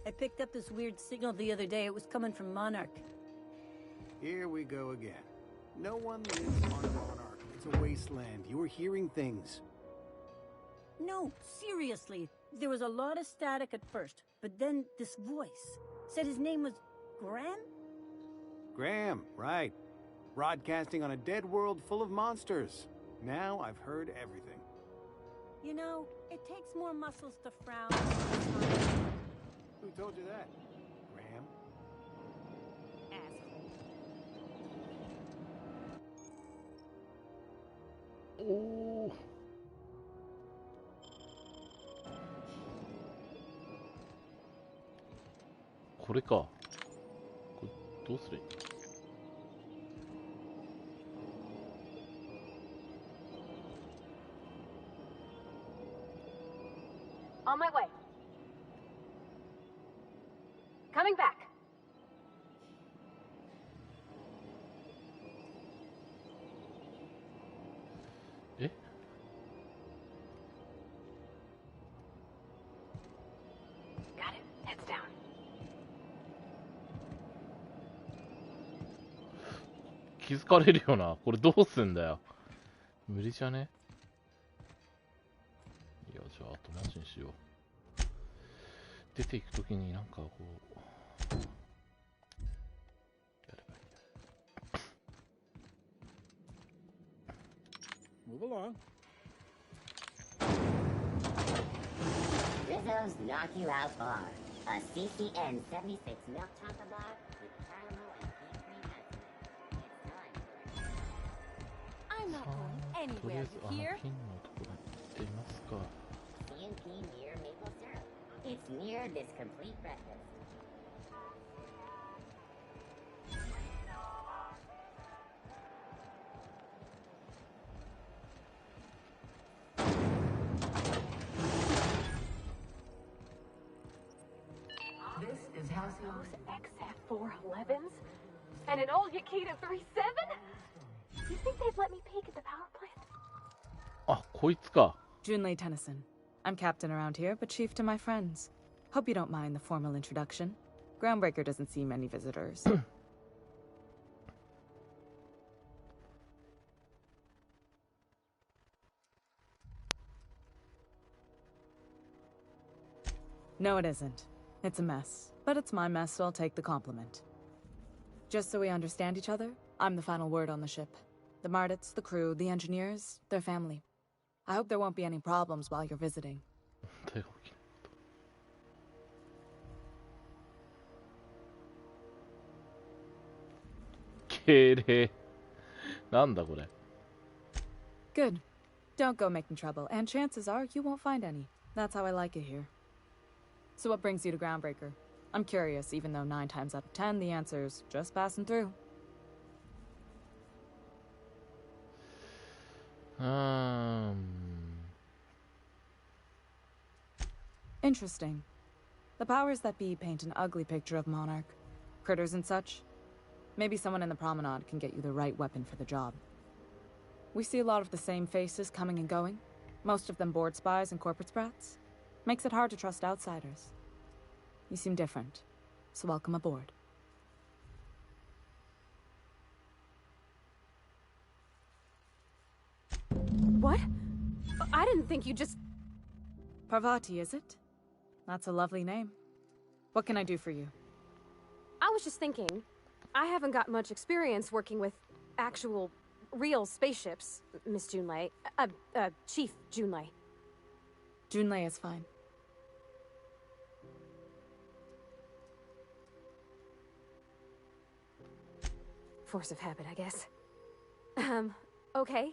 I picked up this weird signal the other day. It was coming from Monarch. Here we go again. No one lives on Monarch. It's a wasteland. You were hearing things. No, seriously. There was a lot of static at first, but then this voice said his name was Graham? Graham, right. Broadcasting on a dead world full of monsters. Now I've heard everything. You know, it takes more muscles to frown. Who told you that? Graham? Asshole. Oh. これか。これどうする？ On my way. Coming back. Eh? Got it. Heads down. 気づかれるよな。これどうすんだよ。無理じゃね？いや、じゃあ後回しにしよう。出ていくときになんかこうやればいい。 Move along. Rizzo's Knock You Out Bar. A CCN 76 milk chocolate bar with caramel and pea cream icing. I'm not going anywhere, you hear? ピンのところに行ってみますか。 CNP near maple syrup. It's near this complete breakfast. This is House XF411s and an old Yakita 37? You think they'd let me peek at the power plant? あ、こいつか。 Junlei Tennyson. I'm captain around here, but chief to my friends. Hope you don't mind the formal introduction. Groundbreaker doesn't see many visitors. No, it isn't. It's a mess. But it's my mess, so I'll take the compliment. Just so we understand each other, I'm the final word on the ship. The Mardits, the crew, the engineers, their family. I hope there won't be any problems while you're visiting. 敬礼。なんだこれ。Good. Don't go making trouble, and chances are you won't find any. That's how I like it here. So what brings you to Groundbreaker? I'm curious, even though 9 times out of 10 the answer's just passing through. Interesting. The powers that be paint an ugly picture of Monarch. Critters and such. Maybe someone in the promenade can get you the right weapon for the job. We see a lot of the same faces coming and going. Most of them board spies and corporate sprats. Makes it hard to trust outsiders. You seem different, so welcome aboard. What? I didn't think you just... Parvati, is it? That's a lovely name. What can I do for you? I was just thinking, I haven't got much experience working with actual, real spaceships, Miss Junlei. Chief Junlei. Junlei is fine. Force of habit, I guess. Okay.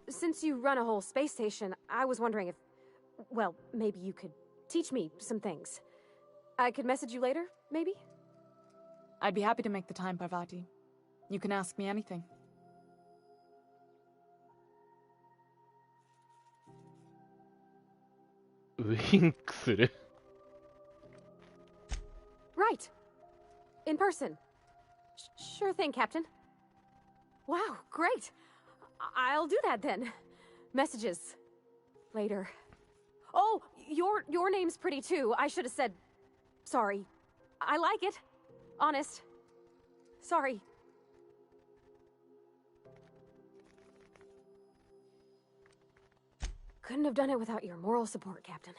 Since you run a whole space station, I was wondering if... Well, maybe you could teach me some things. I could message you later, maybe? I'd be happy to make the time, Parvati. You can ask me anything. Right. In person. Sure thing, Captain. Wow, great. I'll do that then. Messages. Later. Oh, your name's pretty too. I should have said... Sorry. I like it. Honest. Sorry. Couldn't have done it without your moral support, Captain.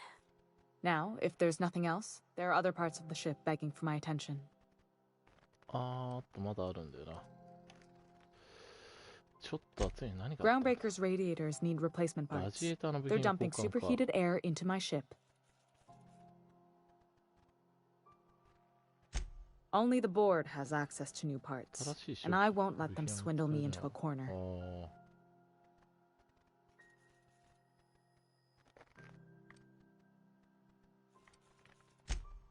Now, if there's nothing else, there are other parts of the ship begging for my attention. まだあるんだよな。ちょっと熱いの何か。Groundbreaker's radiators need replacement parts. They're dumping superheated air into my ship. Only the board has access to new parts, and I won't let them swindle me into a corner.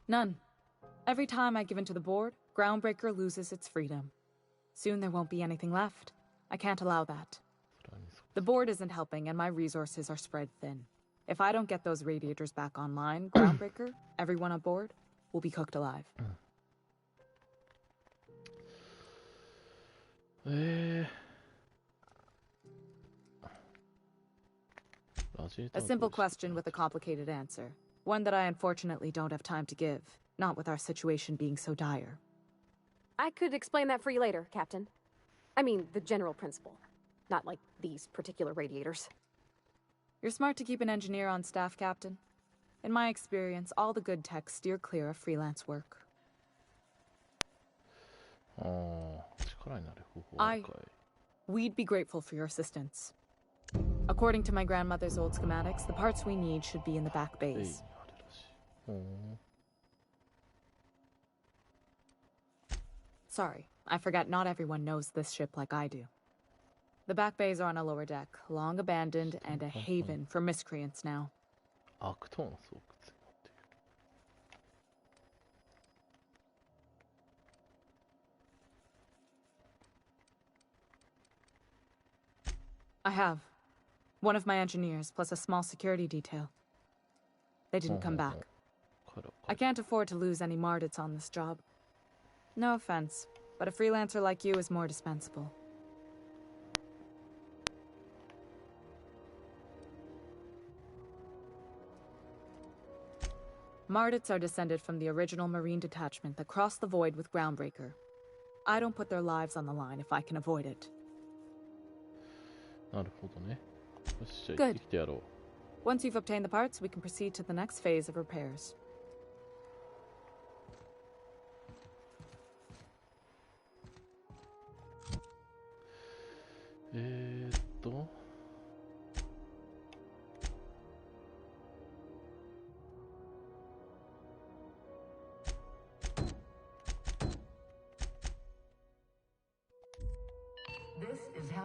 None. Every time I give in to the board, Groundbreaker loses its freedom. Soon there won't be anything left. I can't allow that. The board isn't helping, and my resources are spread thin. If I don't get those radiators back online, Groundbreaker, everyone on board, will be cooked alive. A simple question with a complicated answer. One that I unfortunately don't have time to give, not with our situation being so dire. I could explain that for you later, Captain. I mean, the general principle. Not like these particular radiators. You're smart to keep an engineer on staff, Captain. In my experience, all the good techs steer clear of freelance work. We'd be grateful for your assistance. According to my grandmother's old schematics, the parts we need should be in the back bays. Sorry, I forgot not everyone knows this ship like I do. The back bays are on a lower deck, long abandoned and a haven for miscreants now. I have. One of my engineers, plus a small security detail. They didn't come back. I can't afford to lose any Mardits on this job. No offense, but a freelancer like you is more dispensable. Mardits are descended from the original Marine detachment that crossed the void with Groundbreaker. I don't put their lives on the line if I can avoid it. Good. Once you've obtained the parts, we can proceed to the next phase of repairs.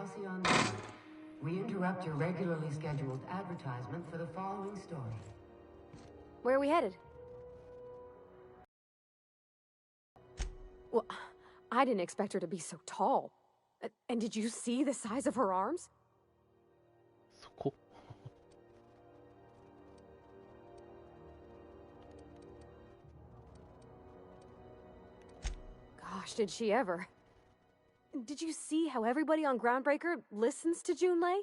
policy on that. We interrupt your regularly scheduled advertisement for the following story. Where are we headed? Well, I didn't expect her to be so tall. And did you see the size of her arms? そこ Gosh, did she ever. Did you see how everybody on Groundbreaker listens to Junlei?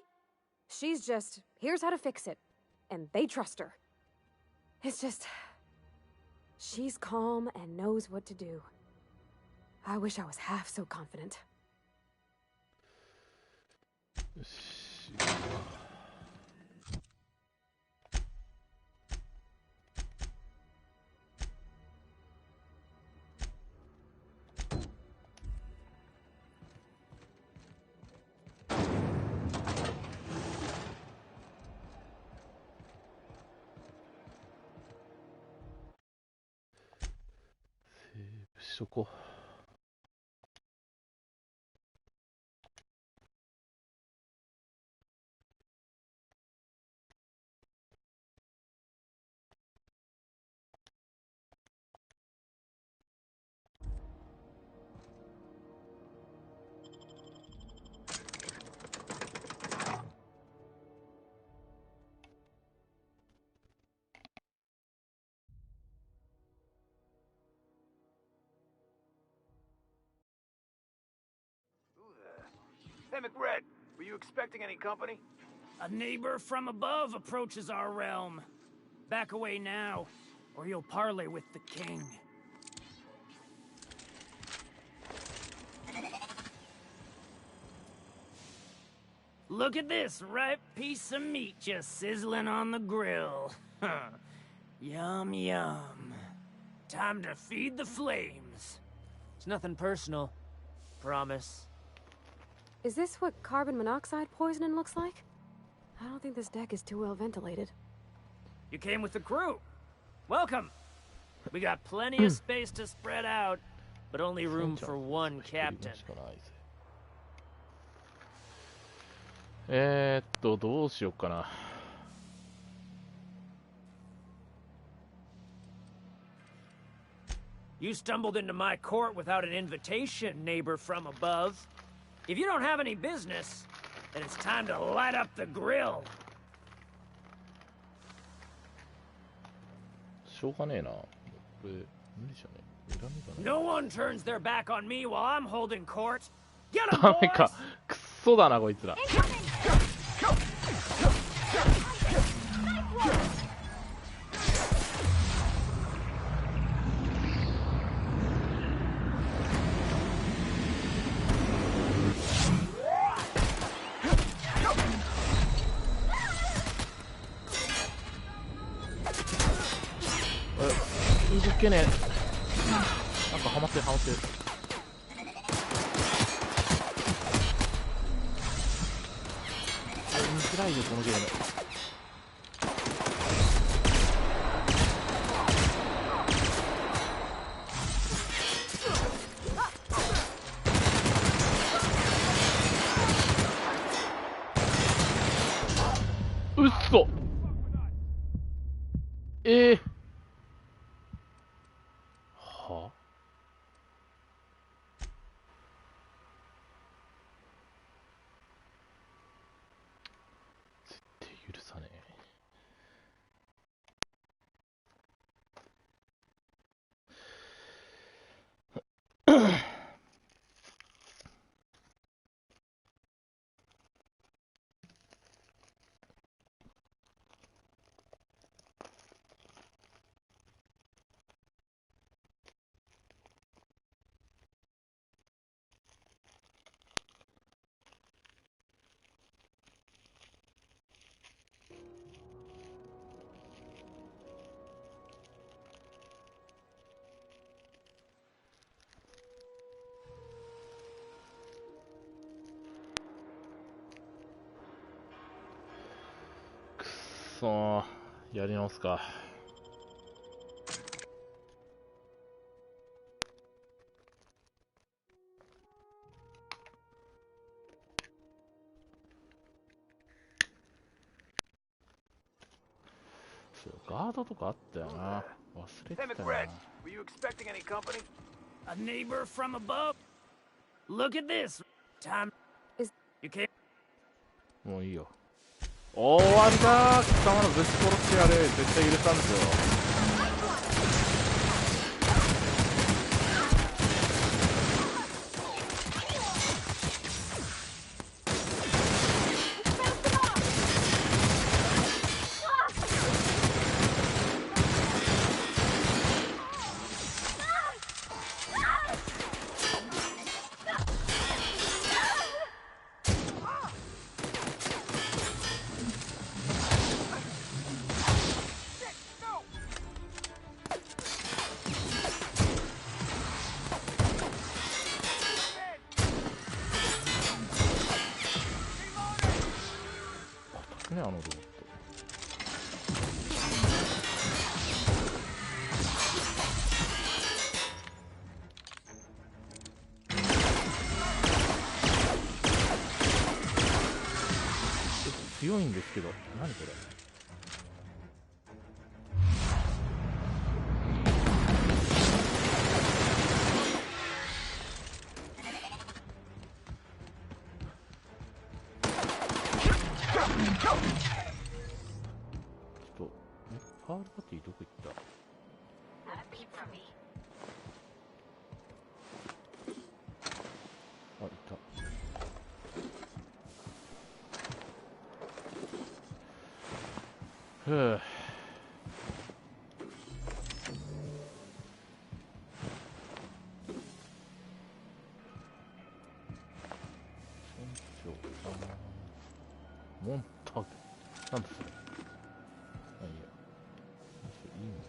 She's just, here's how to fix it. And they trust her. It's just... she's calm and knows what to do. I wish I was half so confident. よし。セーブしとこう。Hey, McRed, were you expecting any company? A neighbor from above approaches our realm. Back away now, or you'll parley with the king. Look at this ripe piece of meat just sizzling on the grill. Yum, yum. Time to feed the flames. It's nothing personal. Promise. Is this what carbon monoxide poisoning looks like? I don't think this deck is too well ventilated. You came with the crew. Welcome. We got plenty of space to spread out, but only room for one captain. どうしようかな。You stumbled into my court without an invitation, neighbor from above. If you don't have any business, then it's time to light up the grill. しょうがねえな。これ無理じゃねえ。恨みが No one turns their back on me while I'm holding court. Get 'em, ダメ boys! か。くっそだなこいつら。動けねえ。なんかハマってるハマってる。見づらいよこのゲーム。うっそ。は絶対許さねえ。くっそー、やり直すか。ガードとかあったよな。忘れて Hey, たよ McRed, な。 were you expecting any company? A neighbor from above? Look at this. Time. You can't. もういいよ。終わりだー。貴様のぶち殺してやれ。絶対許さんぞ。ね、あのロボット。強いんですけど、何これ。パールパティどこ行った？あ、いた。ふぅ。モンタグ。なんだそれ。あ、いいや。いいものだ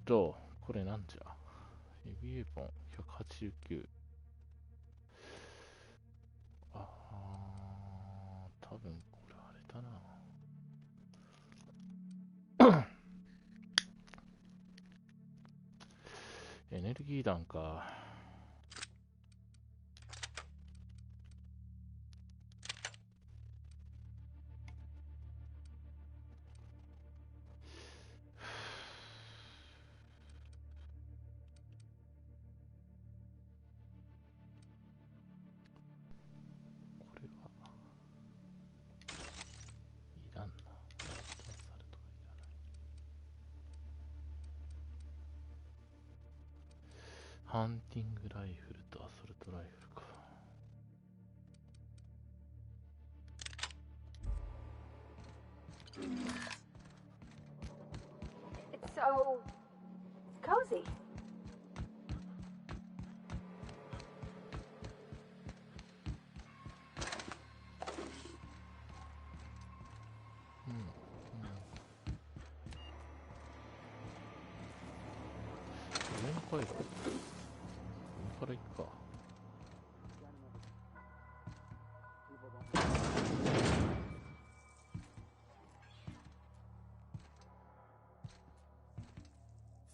ろこれなんじゃ。ヘビーエポン189。あー、多分これあれだな。エネルギー弾か。ハンティングライフルとアソルトライフルか。It's so cozy.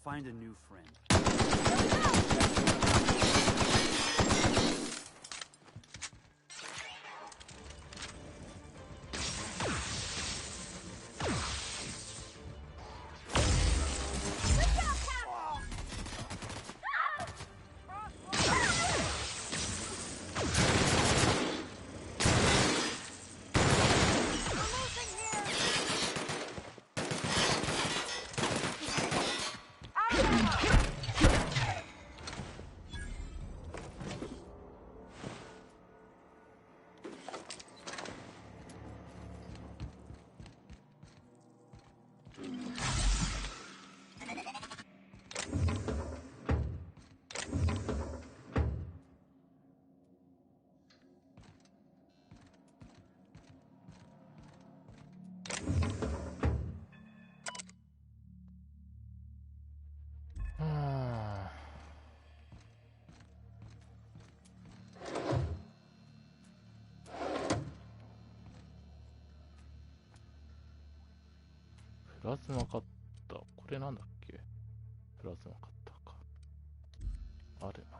Find a new friend. プラズマカッター。これなんだっけ？プラズマカッターか。あるな。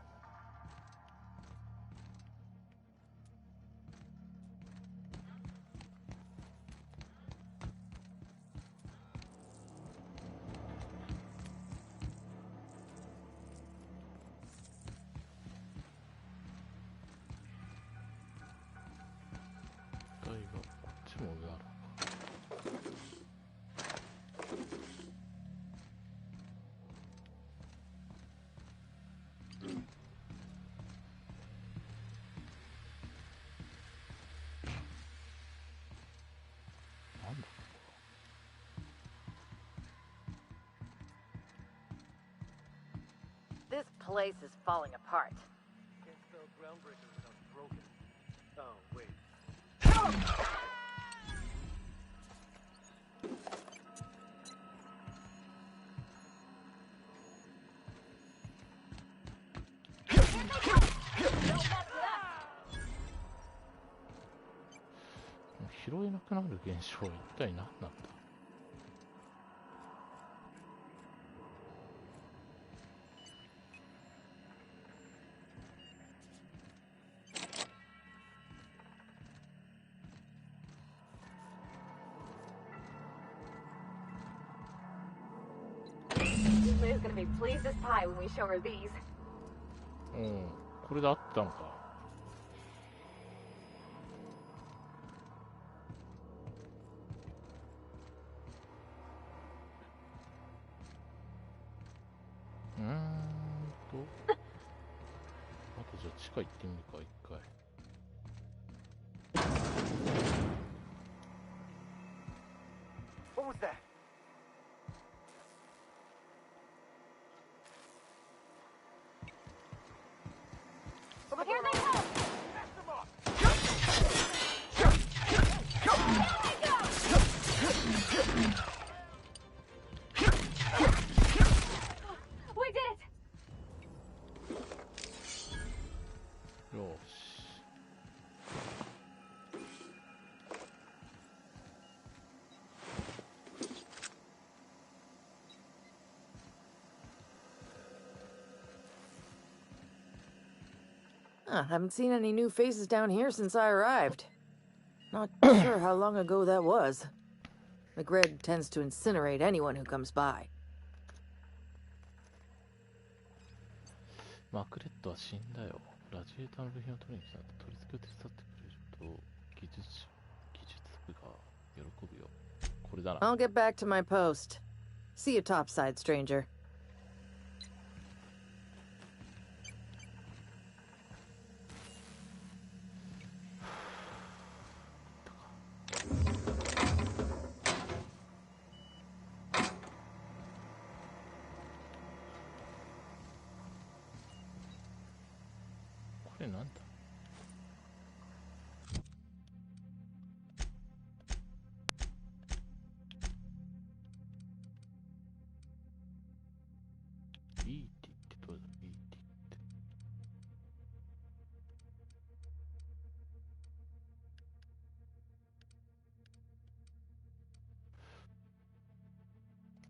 台がこっちも上ある。なんだ？ This place is falling apart. Can't spell groundbreaker without broken. Oh, wait. 拾えなくなる現象は一体何なんだ？Liz gonna be pleased as pie when we show her these. うん、これであったのか。あとじゃあ地下行ってみるか、一回。What was that? Here they come! Pass them off! We did it! よし。Haven't seen any new faces down here since I arrived. Not sure how long ago that was. McRed tends to incinerate anyone who comes by. マクレットは死んだよ。ラジエーターの部品を取りに来たんだ。取り付けを手伝ってくれると技術部が喜ぶよ。これだな。I'll get back to my post. See you topside, stranger. これなんだ？いいって言ってどうだ？いいって言って。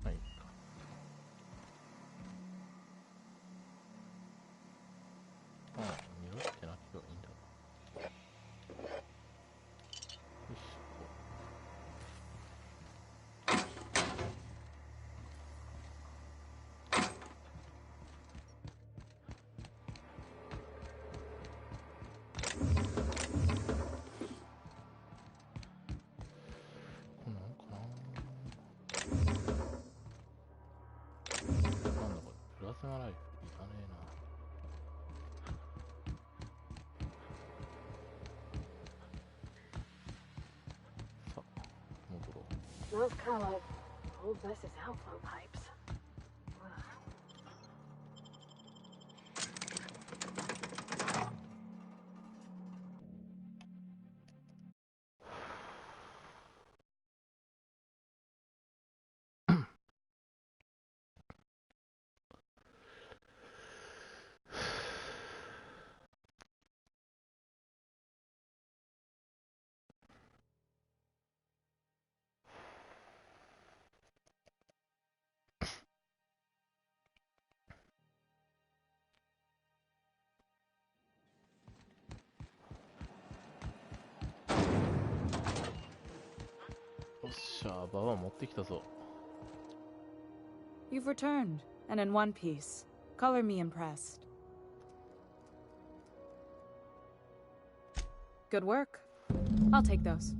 はい。ああ、匂ってなければいいんだな。よし。こんなんかな。なんだこれ、プラズマライフいらねえな。さあ、戻ろう。Smells kind of like old Mess's outflow pipes. しゃあ、ババア持ってきたぞ。You've returned, and in one piece. Color me impressed. Good work. I'll take those.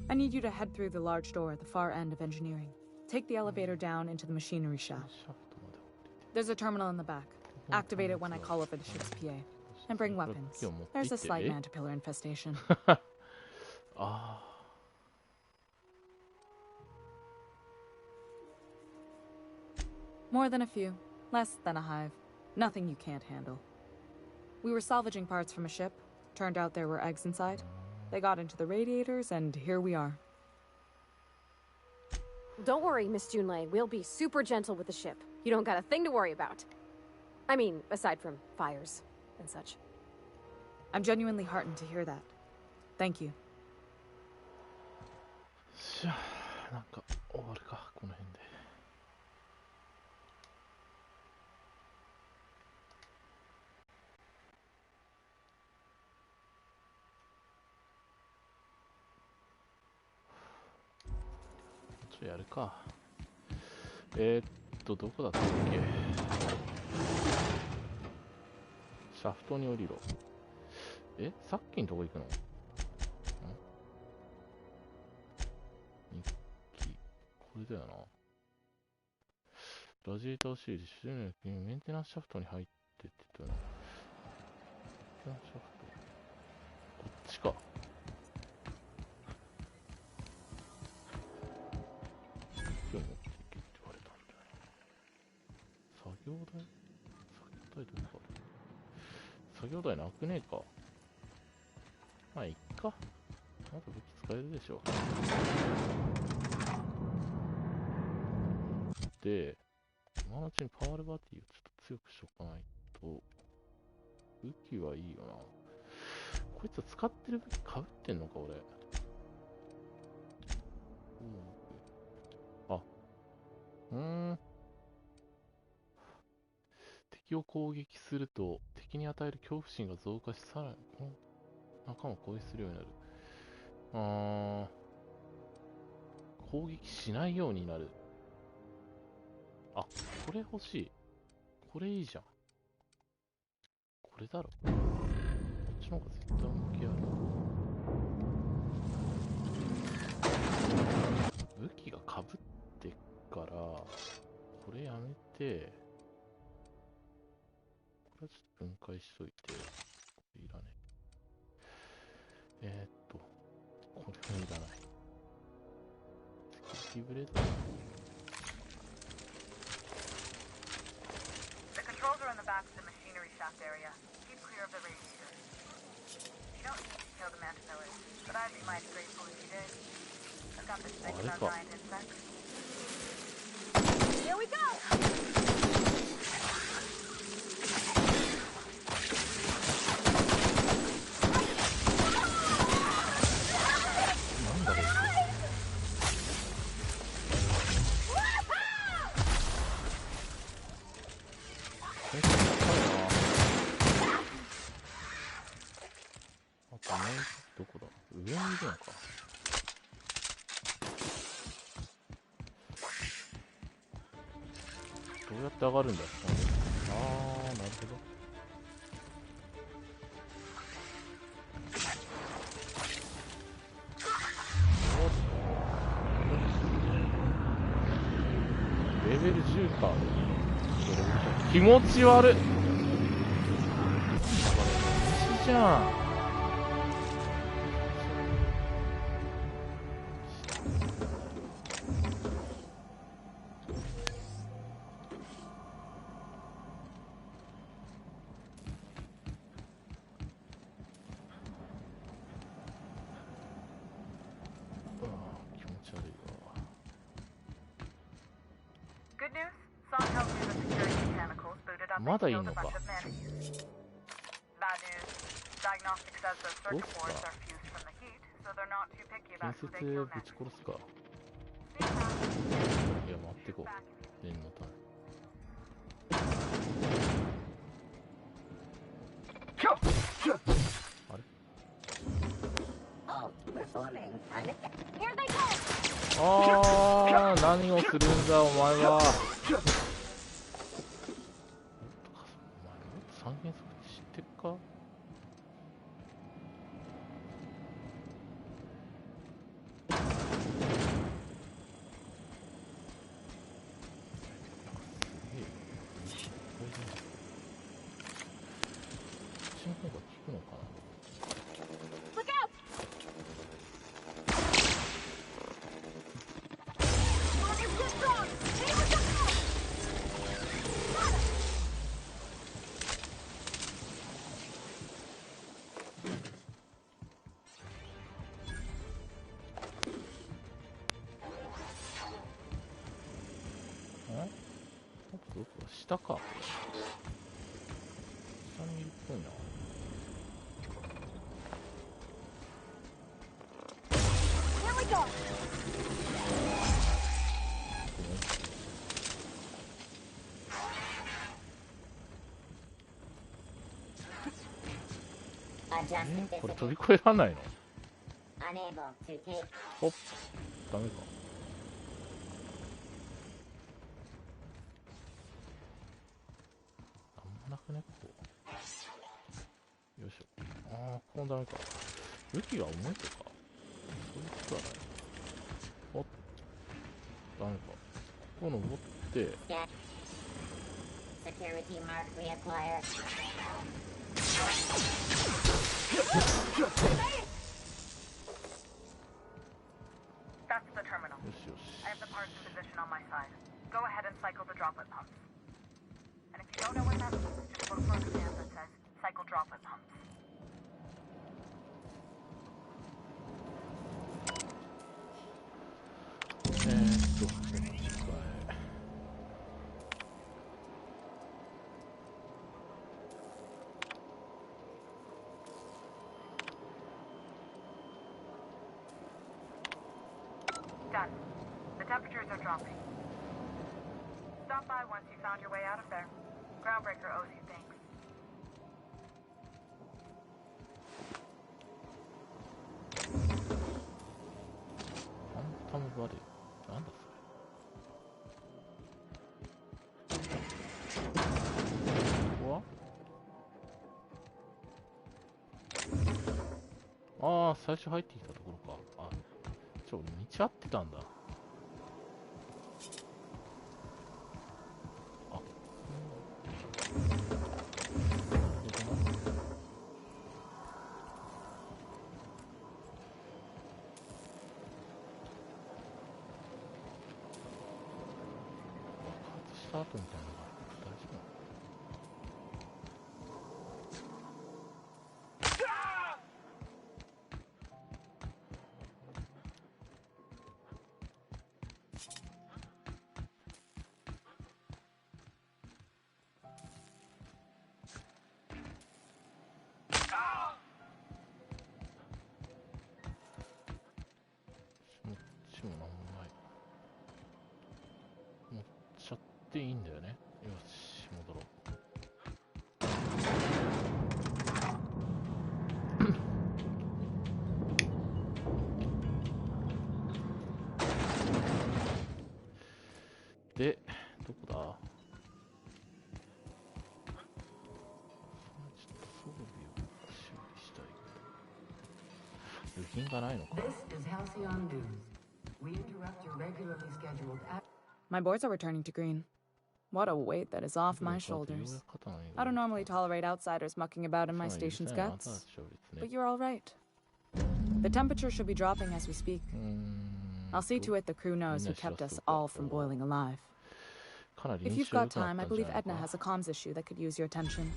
I need you to head through the large door at the far end of engineering. Take the elevator down into the machinery shaft. There's a terminal in the back. Activate it when I call over the ship's PA. And bring weapons. There's a slight mantipillar infestation. More than a few. Less than a hive. Nothing you can't handle. We were salvaging parts from a ship. Turned out there were eggs inside. They got into the radiators, and here we are. Don't worry, Miss Junlei. We'll be super gentle with the ship. You don't got a thing to worry about. I mean, aside from fires and such. I'm genuinely heartened to hear that. Thank you. しゃあ、なんか終わるか、この辺で。やるか。どこだったっけ。シャフトに降りろ。さっきのとこ行くの？日記。これだよな。ラジエーターシール、主任のメンテナンスシャフトに入ってって言ったよね。メンテナンスシャフト。こっちか。持っていけって言われたんだよね。作業台どこか。作業台なくねえか。まあいっか。まだ武器使えるでしょ。で、今のうちにパワールバティをちょっと強くしとかないと。武器はいいよな。こいつは使ってる武器被ってんのか俺。敵を攻撃すると敵に与える恐怖心が増加し、さらにこの仲間を攻撃するようになる。攻撃しないようになる。あ、これ欲しい。これいいじゃん。これだろ。こっちの方が絶対恩恵ある。武器が被ってからこれやめて、これはちょっと分解しといて、これいらねえ。これもいらない。セキュリティブレード。The controls are in the back of the machinery shaft area. Keep clear of the radiator. You don't need to kill the mantipillars, but I'd be mighty grateful if you did. I've got this thing about giant insects. Here we go!どうやって上がるんだ。あー、なるほど。レベル10か。気持ち悪い。虫じゃん。まだいいのか。どうすか。建設ぶち殺すか。いや、待ってこう。念のため。あれ？ Here they go! あー、何をするんだお前は。三原則知ってっか？下か。下にいるっぽいな。これ飛び越えらんないの？ほっ、ダメか。なくね、こう。よいしょ。ああ、ここもダメか。武器が重いとかそういうことはない。おっ、ダメか。ここ登って。That's the terminal. I have the parts in position on my side. Go ahead and cycle the droplet pumps. And if you don't know what that means, just look for a command that says cycle droplet pumps. Done. The temperatures are dropping. Stop by once you found your way out of there. Groundbreaker owes you thanks. What? ああ、最初入ってきたところか。あ、道合ってたんだ。スタートみたいなのが大丈夫なの？こっちもなんもない。持っちゃっていいんだよね。よし、戻ろう。で、どこだ？ちょっと装備を修理したいけど。部品がないのか。My boards are returning to green. What a weight that is off my shoulders. I don't normally tolerate outsiders mucking about in my station's guts, but you're all right. The temperature should be dropping as we speak. I'll see to it the crew knows who kept us all from boiling alive. If you've got time, I believe Edna has a comms issue that could use your attention.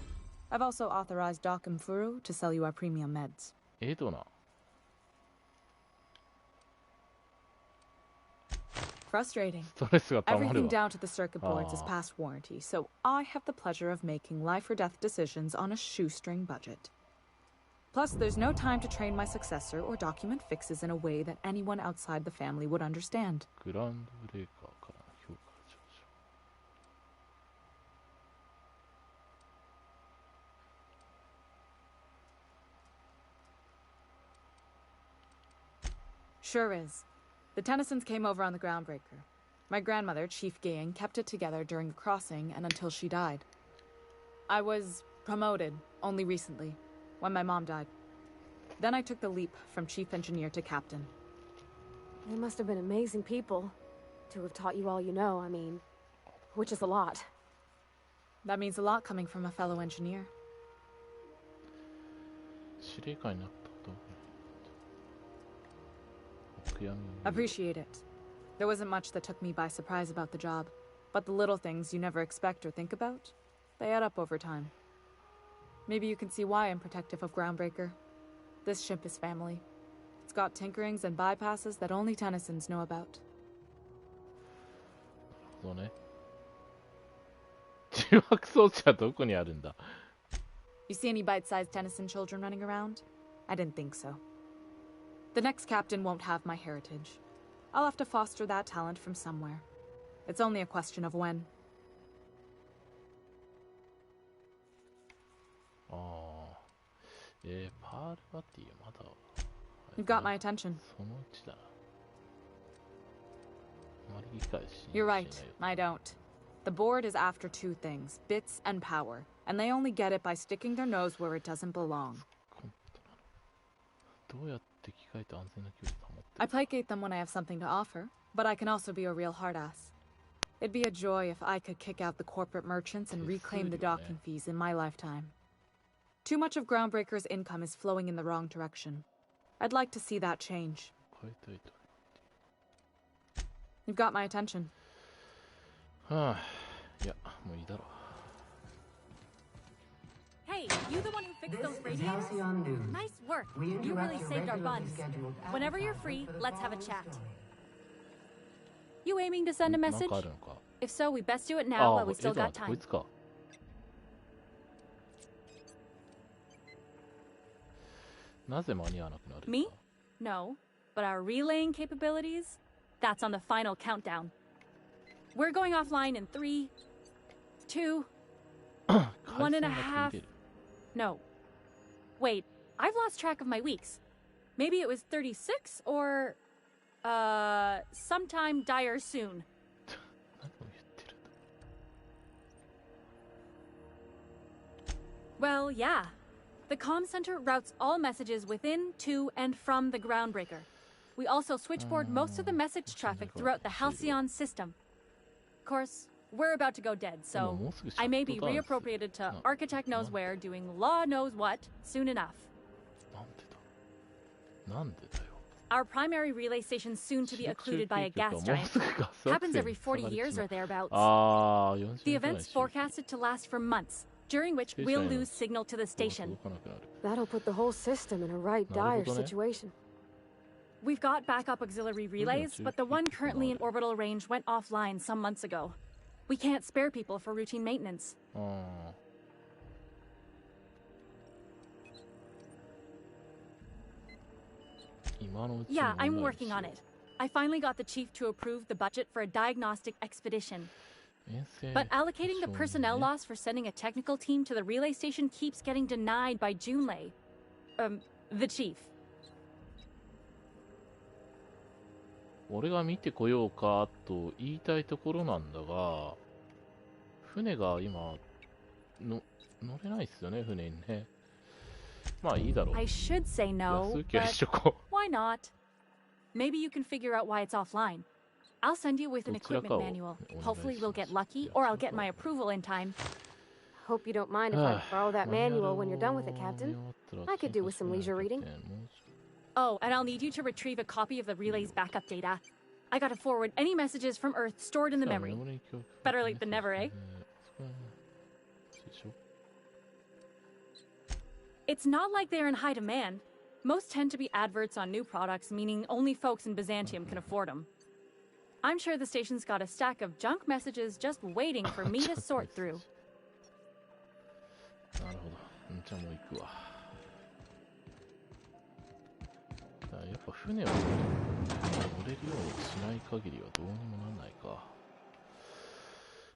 I've also authorized Doc and Furu to sell you our premium meds. Frustrating. Everything down to the circuit boards is past warranty, so I have the pleasure of making life or death decisions on a shoestring budget. Plus, there's no time to train my successor or document fixes in a way that anyone outside the family would understand. Sure is. The Tennysons came over on the Groundbreaker. My grandmother, Chief Gayan, kept it together during the crossing and until she died. I was promoted only recently, when my mom died. Then I took the leap from chief engineer to captain. They must have been amazing people to have taught you all you know, I mean, which is a lot. That means a lot coming from a fellow engineer. Appreciate it. There wasn't much that took me by surprise about the job, but the little things you never expect or think about, they add up over time. Maybe you can see why I'm protective of Groundbreaker. This ship is family. It's got tinkerings and bypasses that only Tennysons know about. You see any bite-sized Tennyson children running around? I didn't think so. The next captain won't have my heritage. I'll have to foster that talent from somewhere. It's only a question of when. You've got my attention. You're right, I don't. The board is after two things, bits and power, and they only get it by sticking their nose where it doesn't belong. I placate them when I have something to offer, but I can also be a real hard-ass. It'd be a joy if I could kick out the corporate merchants and reclaim the docking fees in my lifetime. Too much of Groundbreaker's income is flowing in the wrong direction. I'd like to see that change. You've got my attention. Yeah, Hey, you the one who fixed those radios? Nice work. You really saved our buns. Whenever you're free, let's have a chat. You aiming to send a message? If so, we best do it now while we still got time. Me? No. But our relaying capabilities? That's on the final countdown. We're going offline in 3, 2, 1.5... No. Wait, I've lost track of my weeks. Maybe it was 36 or... sometime dire soon. Well, yeah. The comm center routes all messages within, to, and from the Groundbreaker. We also switchboard most of the message traffic throughout the Halcyon system. Of course, we're about to go dead, so I may be reappropriated to Architect knows where, doing law knows what, soon enough. Our primary relay station's soon to be occluded by a gas giant. Happens every 40 years or thereabouts. The event's forecasted to last for months, during which we'll lose signal to the station. That'll put the whole system in a right dire situation. We've got backup auxiliary relays, but the one currently in orbital range went offline some months ago. We can't spare people for routine maintenance. Yeah, I'm working on it. I finally got the chief to approve the budget for a diagnostic expedition. But allocating the personnel loss for sending a technical team to the relay station keeps getting denied by Junlei. The chief. 俺が見てこようかと言いたいところなんだが、船が今乗れないっすよね、船にね。まあいいだろう。I should say no, but why not? Maybe you can figure out why it's offline. I'll send you with an equipment manual. Hopefully we'll get lucky, or I'll get my approval in time. Hope you don't mind if I borrow that manual when you're done with it, Captain. I could do with some leisure reading. Oh, and I'll need you to retrieve a copy of the relay's backup data. I gotta forward any messages from Earth stored in the memory. Better late than never, eh? It's not like they're in high demand. Most tend to be adverts on new products, meaning only folks in Byzantium can afford them. I'm sure the station's got a stack of junk messages just waiting for me to sort through. なるほど。じゃあもう行くわ。やっぱ船を乗れるようにしない限りはどうにもなんないか。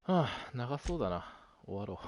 はあ、長そうだな。終わろう。